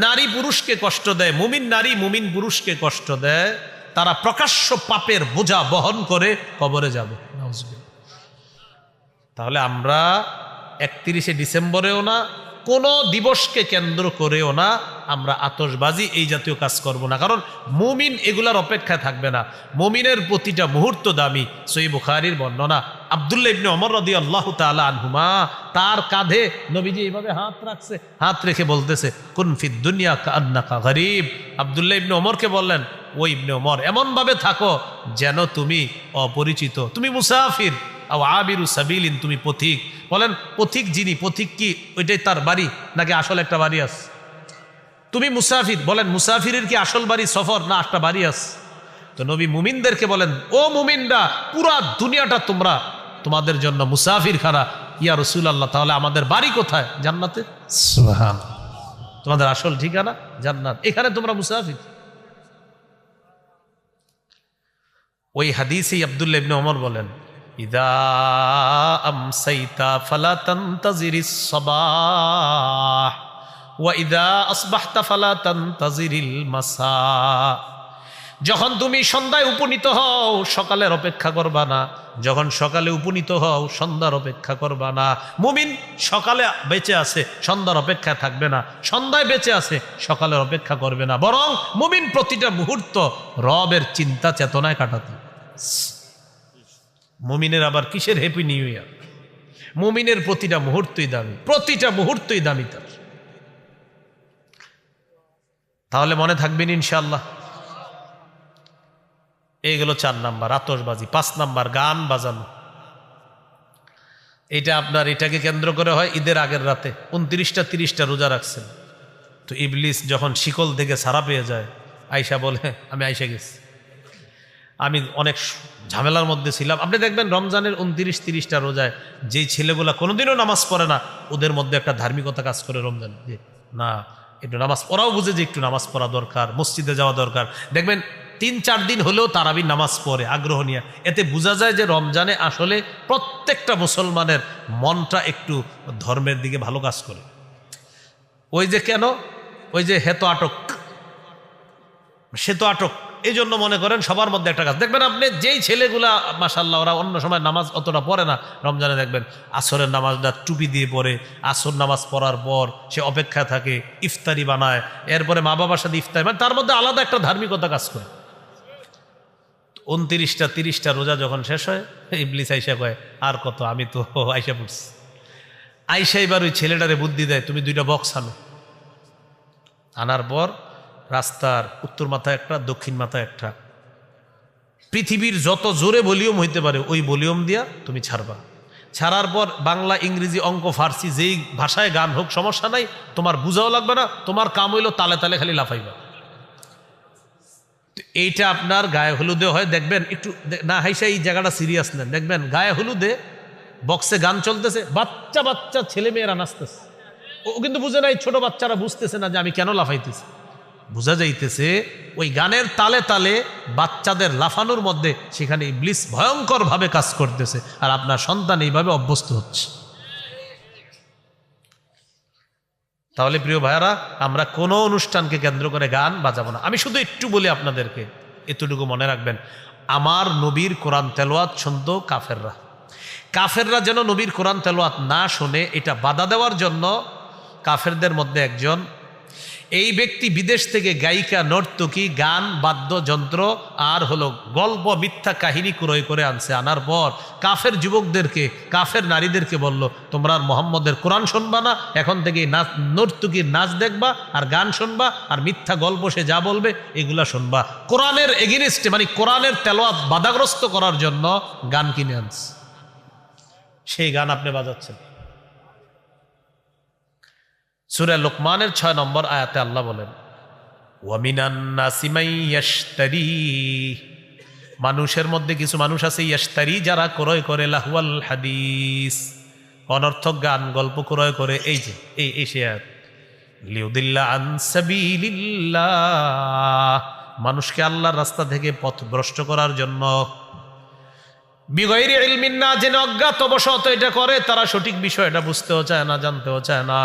[SPEAKER 1] নারী পুরুষকে কষ্ট দেয়, মুমিন নারী মুমিন পুরুষকে কষ্ট দেয়, তারা প্রকাশ্য পাপের বোঝা বহন করে কবরে যাবে। তাহলে আমরা 31শে ডিসেম্বরেও না, কোনো দিবসকে কেন্দ্র করেও না আমরা আতশবাজি এই জাতীয় কাজ করব না, কারণ মুমিন এগুলার অপেক্ষায় থাকবে না। মুমিনের প্রতিটা মুহূর্ত দামি। সহিহ বুখারীর বর্ণনা, আব্দুল্লাহ ইবনে ওমর রাদিয়াল্লাহু তাআলা আনহুমা, তার কাঁধে নবীজি এইভাবে হাত রাখছে, হাত রেখে বলতেছে কুন ফিদ দুনিয়া কান্নাকা গরীব। আব্দুল্লাহ ইবনে ওমরকে বললেন, ও ও ইবনে ওমর এমন ভাবে থাকো যেন তুমি অপরিচিত, তুমি মুসাফির, আও আবিরু সাবিলিন, তুমি পথিক। বলেন পথিক যিনি, পথিক কি ওইটাই তার বাড়ি নাকি আসল একটা বাড়ি আছে? তুমি মুসাফির, বলেন মুসাফিরের কি আসল বাড়ি সফর না একটা বাড়ি আছে? তো নবী মুমিনদেরকে বলেন, ও মুমিনরা, পুরা দুনিয়াটা তোমাদের জন্য মুসাফির খানা। ইয়া রাসূলুল্লাহ, তাহলে আমাদের বাড়ি কোথায়? জান্নাতে। সুবহানাল্লাহ, তোমাদের আসল ঠিকানা জান্নাত, এখানে তোমরা মুসাফির। ওই হাদিসেই আব্দুল্লাহ ইবনে ওমর বলেন, ইদা আমসাইতা ফালা তানতাজিরিস সাবাহ ওয়া ইদা আসবাহতা ফালা তানতাজিরিল মাসা। যখন তুমি সন্ধ্যায় উপনীত হও সকালের অপেক্ষা করবা না, যখন সকালে উপনীত হও সন্ধ্যার অপেক্ষা করবা না। মুমিন সকালে বেঁচে আছে, সন্ধ্যার অপেক্ষা থাকবে না, সন্ধ্যায় বেঁচে আছে, সকালের অপেক্ষা করবে না, বরং মুমিন প্রতিটা মুহূর্ত রবের চিন্তা চেতনায় কাটাতে। মুমিনের আবার কিসের হ্যাপি নিউ ইয়ার? মুমিনের প্রতিটা মুহূর্তই দামি, প্রতিটা মুহূর্তই দামি তার। তাহলে মনে থাকবেন ইনশাআল্লাহ। এইগুলো 4 নাম্বার আতশবাজি। 5 নাম্বার গান বাজানো। এটা আপনার এটাকে কেন্দ্র করে হয় ঈদের আগের রাতে 29টা 30টা রোজা রাখছেন, তো ইবলিস যখন শিকল থেকে ছাড়া পেয়ে যায়, আয়সা বলে আমি আয়সা গেছি, আমি অনেক ঝামেলার মধ্যে ছিলাম। আপনি দেখবেন রমজানের 29-30টা রোজায় যেই ছেলেগুলা কোনোদিনও নামাজ পড়ে না, ওদের মধ্যে একটা ধার্মিকতা কাজ করে রমজান, যে না একটু নামাজ পড়াও, বুঝে যে একটু নামাজ পড়া দরকার, মসজিদে যাওয়া দরকার। দেখবেন 3-4 দিন হলেও তারাবির নামাজ পড়ে আগ্রহ নিয়ে। এতে বোঝা যায় যে রমজানে আসলে প্রত্যেকটা মুসলমানের মনটা একটু ধর্মের দিকে ভালো কাজ করে। ওই যে কেন, ওই যে হেতো আটক, সে তো আটক, এই জন্য মনে করেন সবার মধ্যে একটা কাজ। দেখবেন আপনি যেই ছেলেগুলা মাশাআল্লাহ ওরা অন্য সময় নামাজ অতটা পড়ে না, রমজানে দেখবেন আসরের নামাজটা টুপি দিয়ে পড়ে, আসর নামাজ পড়ার পর সে অপেক্ষায় থাকে, ইফতারি বানায়, এরপরে মা বাবার সাথে ইফতারি, মানে তার মধ্যে আলাদা একটা ধার্মিকতা কাজ করে। 29টা 30টা রোজা যখন শেষ হয়, ইবলিস আইসা কয় আর কত, আমি তো আইসা পড়ছি। আইসা এবার ওই ছেলেটারে বুদ্ধি দেয়, তুমি 2টা বক্স আনো। আনার পর রাস্তার উত্তর মাথায় একটা, দক্ষিণ মাথায় একটা, পৃথিবীর যত জোরে ভলিউম হইতে পারে ওই ভলিউম দিয়া তুমি ছাড়বা। ছাড়ার পর বাংলা, ইংরেজি, অঙ্ক, ফার্সি যেই ভাষায় গান হোক সমস্যা নাই, তোমার বুঝাও লাগবে না, তোমার কাম হইলো তালে তালে খালি লাফাইবা। এইটা আপনার গায়ে হলুদে হয়, দেখবেন একটু না হাইসা এই জায়গাটা সিরিয়াস নেন, দেখবেন গায়ে হলুদে বক্সে গান চলতেছে, বাচ্চা বাচ্চা ছেলে মেয়েরা নাচতেছে, ও কিন্তু বুঝে নাই, ছোট বাচ্চারা বুঝতেছে না যে আমি কেন লাফাইতেছি। বোঝা যাইতেছে ওই গানের তালে তালে বাচ্চাদের লাফানোর মধ্যে সেখানে ইবলিস ভয়ঙ্কর ভাবে কাজ করতেছে, আর আপনার সন্তান এইভাবে অভ্যস্ত হচ্ছে। তাহলে প্রিয় ভাইয়ারা, আমরা কোনো অনুষ্ঠানকে কেন্দ্র করে গান বাজাবো না। আমি শুধু একটু বলি আপনাদেরকে, এতটুকু মনে রাখবেন, আমার নবীর কোরআন তেলাওয়াত শুনতো কাফেররা, কাফেররা যেন নবীর কোরআন তেলাওয়াত না শুনে এটা বাধা দেওয়ার জন্য কাফেরদের মধ্যে একজন এই ব্যক্তি বিদেশ থেকে গায়িকা, নর্তকী, গান, বাদ্যযন্ত্র আর হলো গল্প, মিথ্যা কাহিনী ক্রয় করে আনছে। আনার পর কাফের যুবকদেরকে, কাফের নারীদেরকে বলল, তোমরা আর মোহাম্মদের কোরআন শুনবা না, এখন থেকে নাচ, নর্তকীর নাচ দেখবা আর গান শুনবা, আর মিথ্যা গল্প সে যা বলবে এগুলা শুনবা। কোরআনের এগেইনস্টে, মানে কোরআনের তেলাওয়াত বাধাগ্রস্ত করার জন্য গান কিনে আনছে, সেই গান আপনি বাজাচ্ছেন। সূরা লোকমানের 6 নম্বর আয়াতে আল্লাহ বলেন, ওয়ামিনান নাসি মান ইয়াশতারি, মানুষের মধ্যে কিছু মানুষ আছে ইয়াশতারি, যারা ক্রয় করে লাহওয়াল হাদিস, অনর্থক গান গল্প ক্রয় করে। এই যে এই সে আয়াত, লিউদিল্লা আন সাবিলিল্লাহ, মানুষকে আল্লাহর রাস্তা থেকে পথভ্রষ্ট করার জন্য। বিগাইরি ইলমিন, না জেনে অজ্ঞাতবশত এটা করে, তারা সঠিক বিষয়টা বুঝতেও চায় না, জানতেও চায় না।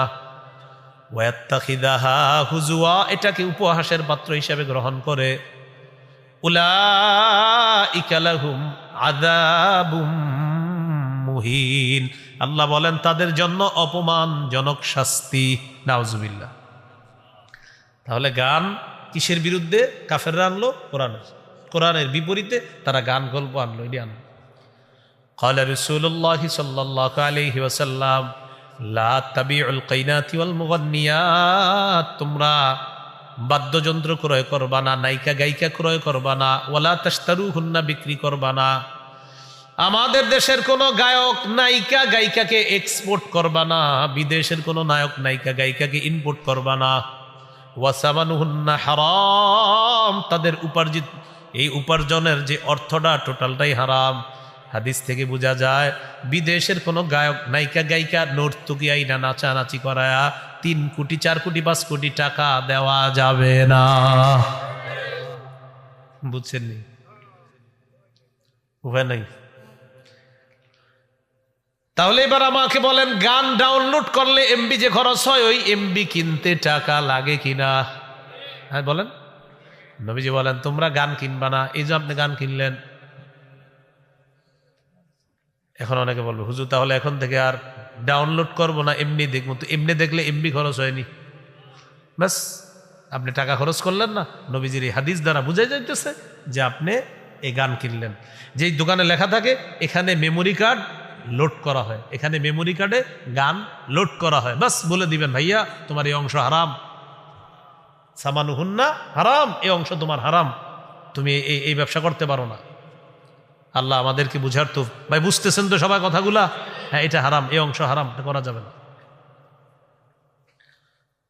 [SPEAKER 1] ওয়াত্তাখিদাহা হুজুয়া, এটাকে উপহাসের পাত্র হিসেবে গ্রহণ করে। উলাইকা লাহুম আযাবুম মুহিন, আল্লাহ বলেন তাদের জন্য অপমানজনক শাস্তি। নাউজুবিল্লাহ। তাহলে গান কিসের বিরুদ্ধে কাফেররা আনলো? কোরআনের, কোরআনের বিপরীতে তারা গান গল্প আনলো, এটি আনলো। ক্বালা রাসূলুল্লাহি সাল্লাল্লাহু আলাইহি ওয়াসাল্লাম, লা তাবিউল কাইনাতি ওয়াল মুগান্নিয়াত, তোমরা বাদ্যযন্ত্র ক্রয় করবা না, নায়িকা গায়িকা ক্রয় করবা না, ওয়ালা তাশতারুহুন্না বিক্রি করবা না। আমাদের দেশের কোনো গায়ক নায়িকা গায়িকাকে এক্সপোর্ট করবা না, বিদেশের কোনো নায়ক নায়িকা গায়িকাকে ইম্পোর্ট করবা না। ওয়াসামানুহুন্না হারাম, তাদের উপার্জিত এই উপার্জনের যে অর্থটা টোটালটাই হারাম। হাদিস থেকে বোঝা যায় বিদেশের কোনো গায়ক নায়িকা গায়িকা নর্তকী আইনা নাচানাচি করায়া 3 কোটি 4 কোটি 5 কোটি টাকা দেওয়া যাবে না। বুঝছেন নি? উপায় নাই। তাহলে এবার আমাকে বলেন, গান ডাউনলোড করলে এমবি যে খরচ হয়, ওই এমবি কিনতে টাকা লাগে কিনা? হ্যাঁ বলেন। নবীজি বলেন তোমরা গান কিনবা না। এই যে আপনি গান কিনলেন, এখন অনেকে বলবে হুজুর তাহলে এখন থেকে আর ডাউনলোড করব না, এমনি দেখবো। তো এমনি দেখলে এমবি খরচ হয়নি, ব্যাস আপনি টাকা খরচ করলেন না। নবীজির এই হাদিস দ্বারা বুঝাই যাইতেছে যে আপনি এই গান কিনলেন। যেই দোকানে লেখা থাকে এখানে মেমোরি কার্ড লোড করা হয়, এখানে মেমোরি কার্ডে গান লোড করা হয়, বাস বলে দিবেন ভাইয়া তোমার এই অংশ হারাম, সামানুহুন্না হারাম, এই অংশ তোমার হারাম, তুমি এই ব্যবসা করতে পারো না। আল্লাহ আমাদেরকে বুঝার তো ভাই, বুঝতেছেন তো সবাই কথাগুলা? হ্যাঁ এটা হারাম, এই অংশ হারাম, এটা করা যাবে না।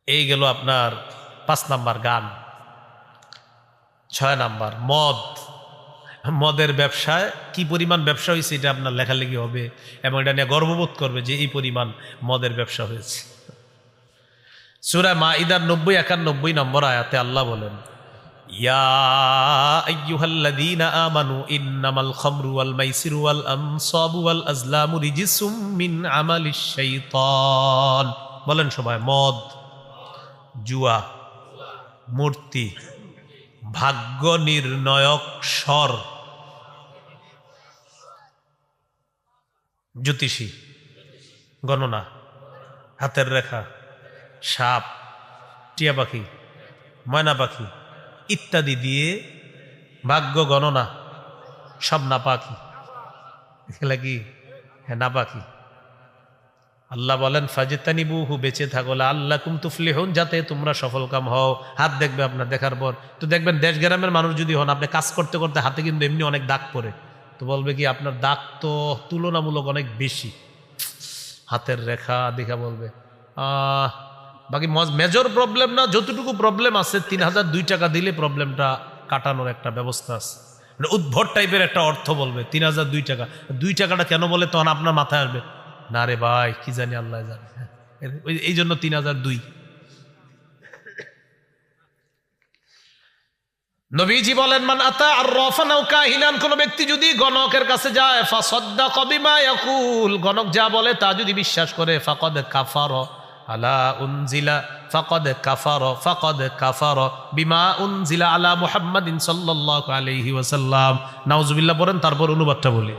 [SPEAKER 1] এই গেল আপনার 5 নাম্বার গান। 6 নাম্বার মদ। মদের ব্যবসায় কি পরিমাণ ব্যবসা হয়েছে এটা আপনার লেখালেখি হবে এবং এটা নিয়ে গর্ববোধ করবে যে এই পরিমাণ মদের ব্যবসা হয়েছে। সূরা মাইদার 90-91 নম্বর আয়াতে আল্লাহ বলেন, ইয়া আইয়ুহাল্লাযীনা আমানু ইন্নামাল খামরু ওয়াল মাইসিরু ওয়াল আনসাবু ওয়াল আজলামু রিজসুম মিন আমালিশ শাইতান। বলেন সবাই, মদ, জুয়া, মূর্তি, ভাগ্য নির্ণয়ক স্বর, জ্যোতিষী, গণনা, হাতের রেখা, সাপ, টিয়া পাখি, ময়না পাখি ইত্যাদি দিয়ে ভাগ্য গণনা সব নাপাকি। এগুলা কি? হ্যাঁ নাপাকি। আল্লাহ বলেন ফাজতানিবুহু, বেঁচে থাকো, লাআল্লাকুম তুফলিহুন, যাতে তোমরা সফলকাম হও। হাত দেখবে আপনার, দেখার পর তো দেখবেন দেশ গ্রামের মানুষ যদি হন, আপনি কাজ করতে করতে হাতে কিন্তু এমনি অনেক দাগ পড়ে, তো বলবে কি আপনার দাগ তো তুলনামূলক অনেক বেশি, হাতের রেখা দেখা বলবে। বাকি মেজর প্রবলেম না, যতটুকু প্রবলেম আছে 3002 টাকা দিলে প্রবলেমটা কাটানোর একটা ব্যবস্থা আছে। উদ্ভট টাইপের একটা অর্থ বলবে 3002 টাকা। 2 টাকাটা কেন বলে তখন আপনার মাথায় আসবে, না রে ভাই কি জানি আল্লাহ জানে, এই জন্য 3002। নবীজি বলেন মান আতা আররাফান আও কাহিনান, কোন ব্যক্তি যদি গণকের কাছে যায়, ফাসাদ্দাকা বিমা ইয়াকুল, গণক যা বলে তা যদি বিশ্বাস করে, ফাকাদ কাফারা আলা উনজিলা ফাকাদ কাফারা বিমা উনজিলা আলা মুহাম্মাদিন সাল্লাল্লাহু আলাইহি ওয়াসাল্লাম। নাউজুবিল্লাহ পড়েন, তারপর অনুবাদটা বলি।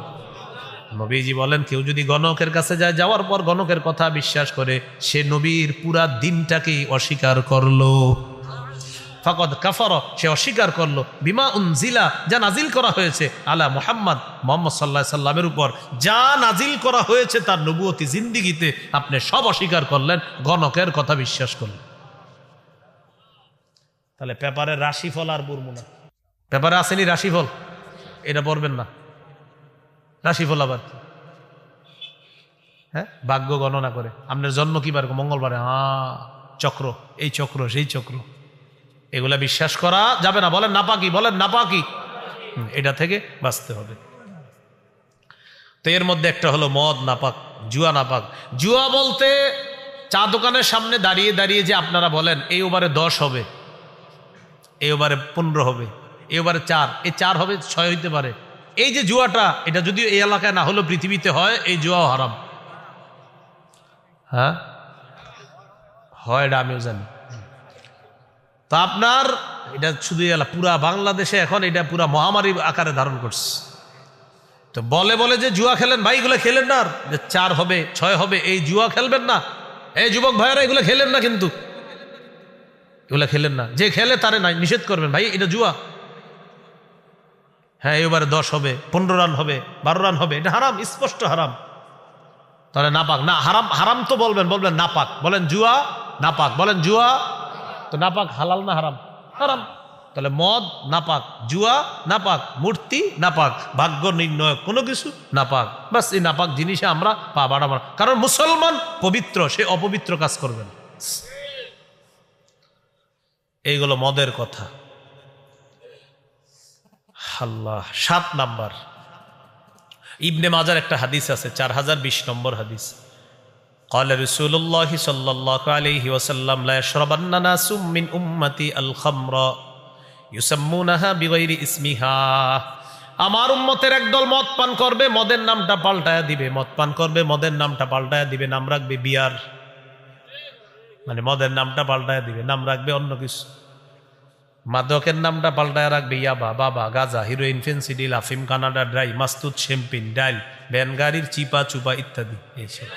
[SPEAKER 1] নবীজি বলেন কেউ যদি গণকের কাছে যায়, যাওয়ার পর গণকের কথা বিশ্বাস করে, সে নবীর পুরা দিনটাকেই অস্বীকার করলো। ফাকাদ কাফারা, সে অস্বীকার করলো, বিমা উনজিলা, যা নাজিল করা হয়েছে, আলা মুহাম্মদ সাল্লাল্লাহু আলাইহি সাল্লামের উপর যা নাজিল করা হয়েছে তার নবুয়তি জিন্দেগিতে আপনি সব অস্বীকার করলেন, গণকের কথা বিশ্বাস করলেন। তাহলে পেপারে রাশিফল আর পড়ব না। পেপারে আসেনি রাশিফল, এটা পড়বেন না। রাশিফল আবার কি? হ্যাঁ, ভাগ্য গণনা করে আপনার জন্ম কি বার, মঙ্গলবারে, চক্র, এই চক্র সেই চক্র, এগুলা বিশ্বাস করা যাবে না। বলেন নাপাকি, বলেন নাপাকি, এটা থেকে বাঁচতে হবে। তো এর মধ্যে একটা হলো মদ নাপাক, জুয়া নাপাক। জুয়া বলতে চা দোকানের সামনে দাঁড়িয়ে দাঁড়িয়ে যে আপনারা বলেন এই ওভারে 10 হবে, এই ওভারে 15 হবে, এই ওভারে 4, এই 4 হবে 6 হইতে পারে, এই যে জুয়াটা, এটা যদিও এই এলাকায় না হলেও পৃথিবীতে হয়, এই জুয়াও হারাম। হ্যাঁ হয়, এটা আমিও জানি। তো আপনার এটা শুধু পুরা বাংলাদেশে এখন এটা পুরা মহামারী আকারে ধারণ করছে। তো বলে বলে যে জুয়া খেলেন, ভাই এগুলো খেলেন না, যে 4 হবে 6 হবে, এই জুয়া খেলবেন না। এই যুবক ভাইয়েরা এগুলো খেলেন না, কিন্তু এগুলো খেলেন না, যে খেলে তারে নাই নিষেধ করবেন, ভাই এটা জুয়া। হ্যাঁ এবারে 10 হবে, 15 রান হবে, 12 রান হবে, এটা হারাম, স্পষ্ট হারাম। তাহলে নাপাক না, হারাম, হারাম তো বলবেন, বলবেন নাপাক, বলেন জুয়া নাপাক, বলেন জুয়া। তো নাপাক হালাল না হারাম? হারাম। তাহলে মদ নাপাক, জুয়া নাপাক, মূর্তি নাপাক, ভাগ্য নির্ণয় কোনো কিছু নাপাক। বাস এই নাপাক জিনিসে আমরা পা বাড়াবো না, কারণ মুসলমান পবিত্র, সে অপবিত্র কাজ করবেন। এইগুলো মদের কথা। আল্লাহ। 7 নাম্বার, ইবনে মাজার একটা হাদিস আছে, 4020 নম্বর হাদিস। قال رسول الله صلى الله عليه وسلم لا يشربن ناس من امتي الخمر يسمونها بغير اسمها। আমার উম্মতের একদল মদ পান করবে, মদের নামটা পাল্টায়া দিবে, মদ পান করবে, মদের নামটা পাল্টায়া দিবে, নাম রাখবে বিয়ার, মানে মদের নামটা পাল্টায়া দিবে, নাম রাখবে অন্য কিছু। মাদকের নামটা পাল্টায় রাখবে ইয়াবা, বাবা, গাজা, হিরোইন, ফেন্সিডিল, আফিম, কানাডা ড্রাই, মাস্তুদ, শ্যাম্পিন, ডাইল, ভ্যান গাড়ির চিপা চুপা ইত্যাদি, এইসব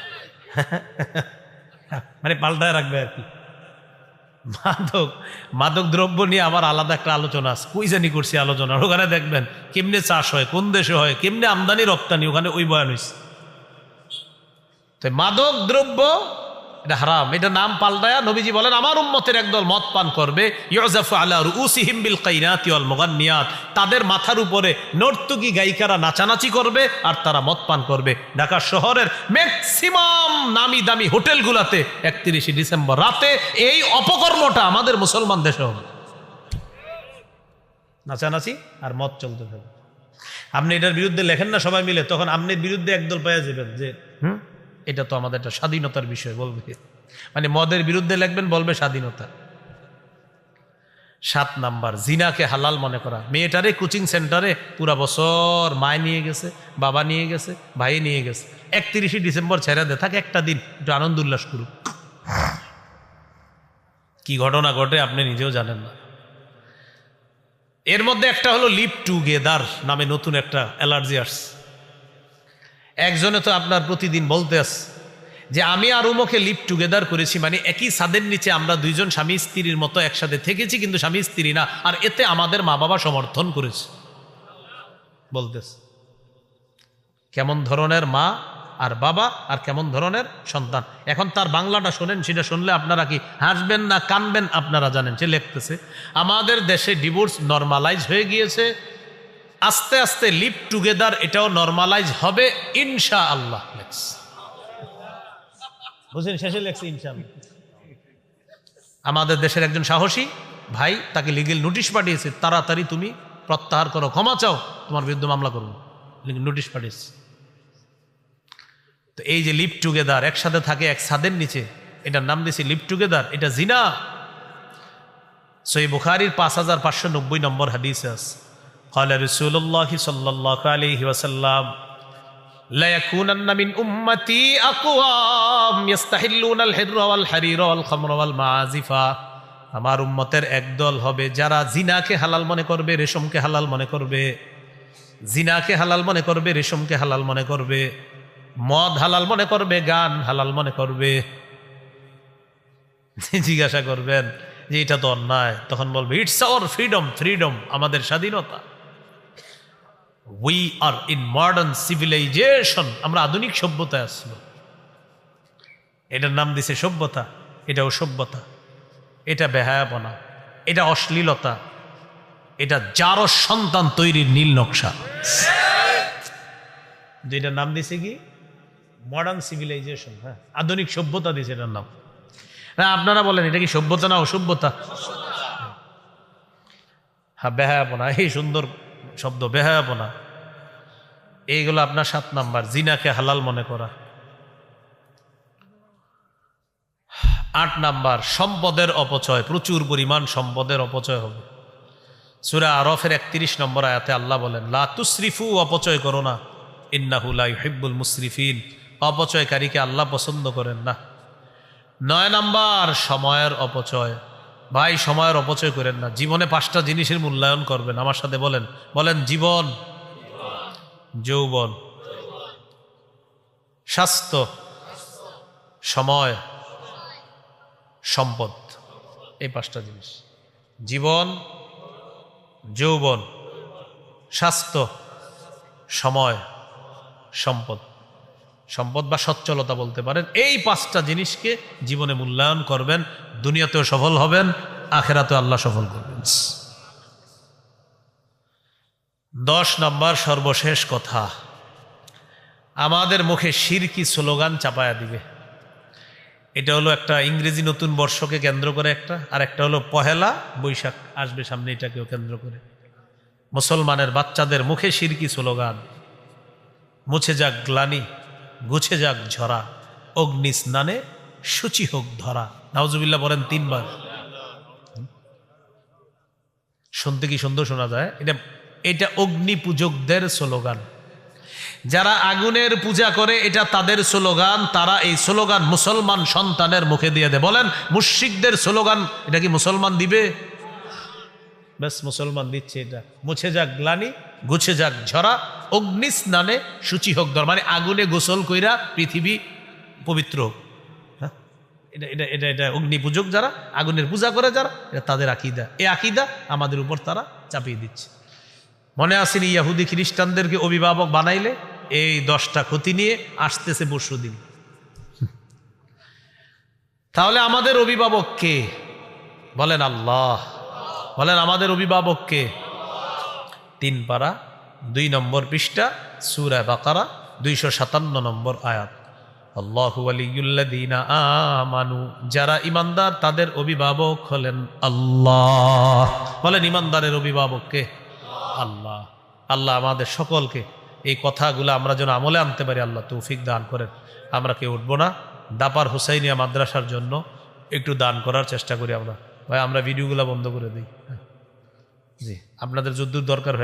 [SPEAKER 1] মানে পাল্টায় রাখবে আর কি। মাদক দ্রব্য নিয়ে আমার আলাদা একটা আলোচনা আছে, কই জানি করছি আলোচনা, ওখানে দেখবেন কেমনে চাষ হয়, কোন দেশে হয়, কেমনে আমদানি রপ্তানি, ওখানে ওই বয়ান হয়েছে। তো মাদক দ্রব্য এটা হারাম, এটা নাম পাল্টায়া নবীজি বলেন আমার উম্মতের একদল মদ পান করবে, ইউযাফু আলা রুউসিহিম বিল কাইনাতি ওয়াল মুগান্নিয়াত, তাদের মাথার উপরে নর্তকী গায়িকারা নাচানাচি করবে আর তারা মদ পান করবে। ঢাকা শহরের ম্যাক্সিমাম নামি দামি হোটেলগুলোতে 31 ডিসেম্বর রাতে এই অপকর্মটা আমাদের মুসলমান দেশে হবে, নাচানাচি আর মদ চলতে থাকবে। আপনি এটার বিরুদ্ধে লেখেন না সবাই মিলে, তখন আপনার বিরুদ্ধে একদল পেয়ে যাবেন যে এটা তো আমাদের একটা স্বাধীনতার বিষয় বলবে, মানে মদের বিরুদ্ধে লিখবেন, বলবে স্বাধীনতা। 7 নাম্বার, জিনাকে হালাল মনে করা। মেয়েটারে কোচিং সেন্টারে পুরা বছর মায় নিয়ে গেছে, বাবা নিয়ে গেছে, ভাই নিয়ে গেছে, 31 ডিসেম্বর ছেড়ে দে, থাকে একটা দিন একটু আনন্দ উল্লাস করুক। কি ঘটনা ঘটে আপনি নিজেও জানেন না। এর মধ্যে একটা হলো লিভ টুগেদার নামে নতুন একটা অ্যালার্জি আসছে। একজনে তো আপনার প্রতিদিন বলতে আছে যে আমি আর উমকে লিভ টুগেদার করেছি, মানে একই ছাদের নিচে আমরা দুইজন স্বামী স্ত্রীর মতো একসাথে থেকেছি, কিন্তু স্বামী স্ত্রী না, আর এতে আমাদের মা বাবা সমর্থন করেছে বলতেছে। কেমন ধরনের মা আর বাবা আর কেমন ধরনের সন্তান, এখন তার বাংলাটা শোনেন, সেটা শুনলে আপনারা কি হাসবেন না কানবেন আপনারা জানেন। সে লিখতেছে আমাদের দেশে ডিভোর্স নর্মালাইজ হয়ে গিয়েছে, আস্তে আস্তে লিভ টুগেদার এটাও নর্মালাইজ হবে ইনশাআল্লাহ। বুঝলেন, শেষে লেখছে ইনশাআল্লাহ। আমাদের দেশের একজন সাহসী ভাই, তাকে লিগেল নোটিশ পাঠিয়েছে, তাড়াতাড়ি তুমি প্রত্যাহার করো, ক্ষমা চাও, তোমার বিরুদ্ধে মামলা করবো, নোটিশ পাঠিয়েছে। তো এই যে লিভ টুগেদার, একসাথে থাকে এক ছাদের নিচে, এটার নাম দিয়েছে লিভ টুগেদার, এটা জিনা। সহিহ বুখারীর 5590 নম্বর হাদিসে আছে, قال رسول الله صلى الله عليه وسلم لا يكونن من امتي اقوام يستحلون الحر والحرير والخمر والمعازف। আমার উম্মতের একদল হবে যারা জিনাকে হালাল মনে করবে, রেশমকে হালাল মনে করবে, জিনাকে হালাল মনে করবে, রেশমকে হালাল মনে করবে, মদ হালাল মনে করবে, গান হালাল মনে করবে। জিজ্ঞাসা করবেন যে এটা তো অন্যায়, তখন বলবে ইটস আওয়ার ফ্রিডম, ফ্রিডম আমাদের স্বাধীনতা। We are in modern civilization, আমরা আধুনিক সভ্যতায় আসলো। এটার নাম দিছে সভ্যতা, এটাও সভ্যতা, এটা বেহায়াপনা, এটা অশ্লীলতা, এটা যারও সন্তান তৈরির নীল নকশা। যেটার নাম দিছে কি মডার্ন সিভিলাইজেশন, হ্যাঁ আধুনিক সভ্যতা দিছে এটার নাম। না আপনারা বলেন এটা কি সভ্যতা না অসভ্যতা? হ্যাঁ বেহায়াপনা, এই সুন্দর শব্দ বেহায়াপনা, এইগুলো আপনার 7 নাম্বার, জিনাকে হালাল মনে করা। 8 নাম্বার, সম্পদের অপচয়, প্রচুর পরিমাণ সম্পদের অপচয় হবে। সূরা আরাফের 31 নম্বর আয়াতে আল্লাহ বলেন লা তুসরিফু, অপচয় করো না, ইন্নাহু লা ইউহিব্বুল মুসরিফিন, অপচয়কারীকে আল্লাহ পছন্দ করেন না। 9 নাম্বার, সময়ের অপচয়। ভাই সময়ের অপচয় করেন না, জীবনে 5টা জিনিসের মূল্যায়ন করবেন, আমার সাথে বলেন, বলেন জীবন, যৌবন, স্বাস্থ্য, সময়, সম্পদ। এই 5টা জিনিস, জীবন, যৌবন, স্বাস্থ্য, সময়, সম্পদ। সম্পদ বা সচ্ছলতা বলতে পারেন। এই 5টা জিনিসকে জীবনে মূল্যায়ন করবেন, দুনিয়াতেও সফল হবেন, আখেরাতে আল্লাহ সফল করবেন। 10 নম্বর সর্বশেষ কথা, আমাদের মুখে শিরকি স্লোগান চাপায়া দিবে। এটা হলো একটা ইংরেজি নতুন বর্ষকে কেন্দ্র করে একটা, আর একটা হলো পহেলা বৈশাখ আসবে সামনে, এটাকেও কেন্দ্র করে মুসলমানের বাচ্চাদের মুখে শিরকি স্লোগান, মুছে যাক গ্লানি, গুছে যাক ঝরা, অগ্নি স্নানে শুচি হোক ধরা। নাউজুবিল্লাহ বলেন 3 বার। শুনতে কি সুন্দর শোনা যায়? এটা অগ্নি পূজকদের স্লোগান। যারা আগুনের পূজা করে এটা তাদের স্লোগান, তারা এই স্লোগান মুসলমান সন্তানের মুখে দিয়ে দেয়। বলেন মুশরিকদের স্লোগান এটা কি মুসলমান দিবে? ব্যাস মুসলমান দিচ্ছে এটা, মুছে যাক গ্লানি, গুছে যাক ঝরা, অগ্নি স্নানে শুচি হোক ধরা, মানে আগুনে গোসল কইরা পৃথিবী পবিত্র হোক। হ্যাঁ, এটা এটা এটা এটা অগ্নি পূজক যারা, আগুনের পূজা করে যারা, এটা তাদের আকীদা। এই আকীদা আমাদের উপর তারা চাপিয়ে দিচ্ছে। মনে আসেনি ইহুদি খ্রিস্টানদেরকে অভিভাবক বানাইলে এই 10টা ক্ষতি নিয়ে আসতেছে পরশুদিন। তাহলে আমাদের অভিভাবক কে? বলেন আল্লাহ। বলেন আমাদের অভিভাবক কে? 3 পারা 2 নম্বর পৃষ্ঠা সূরা বাকারা 257 নম্বর আয়াত। আল্লাহু ওয়ালিয়ুল্লাযীনা আমানু, যারা ঈমানদার তাদের অভিভাবক হলেন আল্লাহ। বলেন ঈমানদারের অভিভাবক কে? আল্লাহ। আল্লাহ আমাদের সকলকে এই কথাগুলো আমরা যেন আমলে আনতে পারি, আল্লাহ তৌফিক দান করেন। আমরা কেউ উঠবো না, দাপার হুসাইনিয়া মাদ্রাসার জন্য একটু দান করার চেষ্টা করি আমরা। ভাই আমরা ভিডিওগুলো বন্ধ করে দিই। জি, আপনাদের যদ্দূর দরকার হয়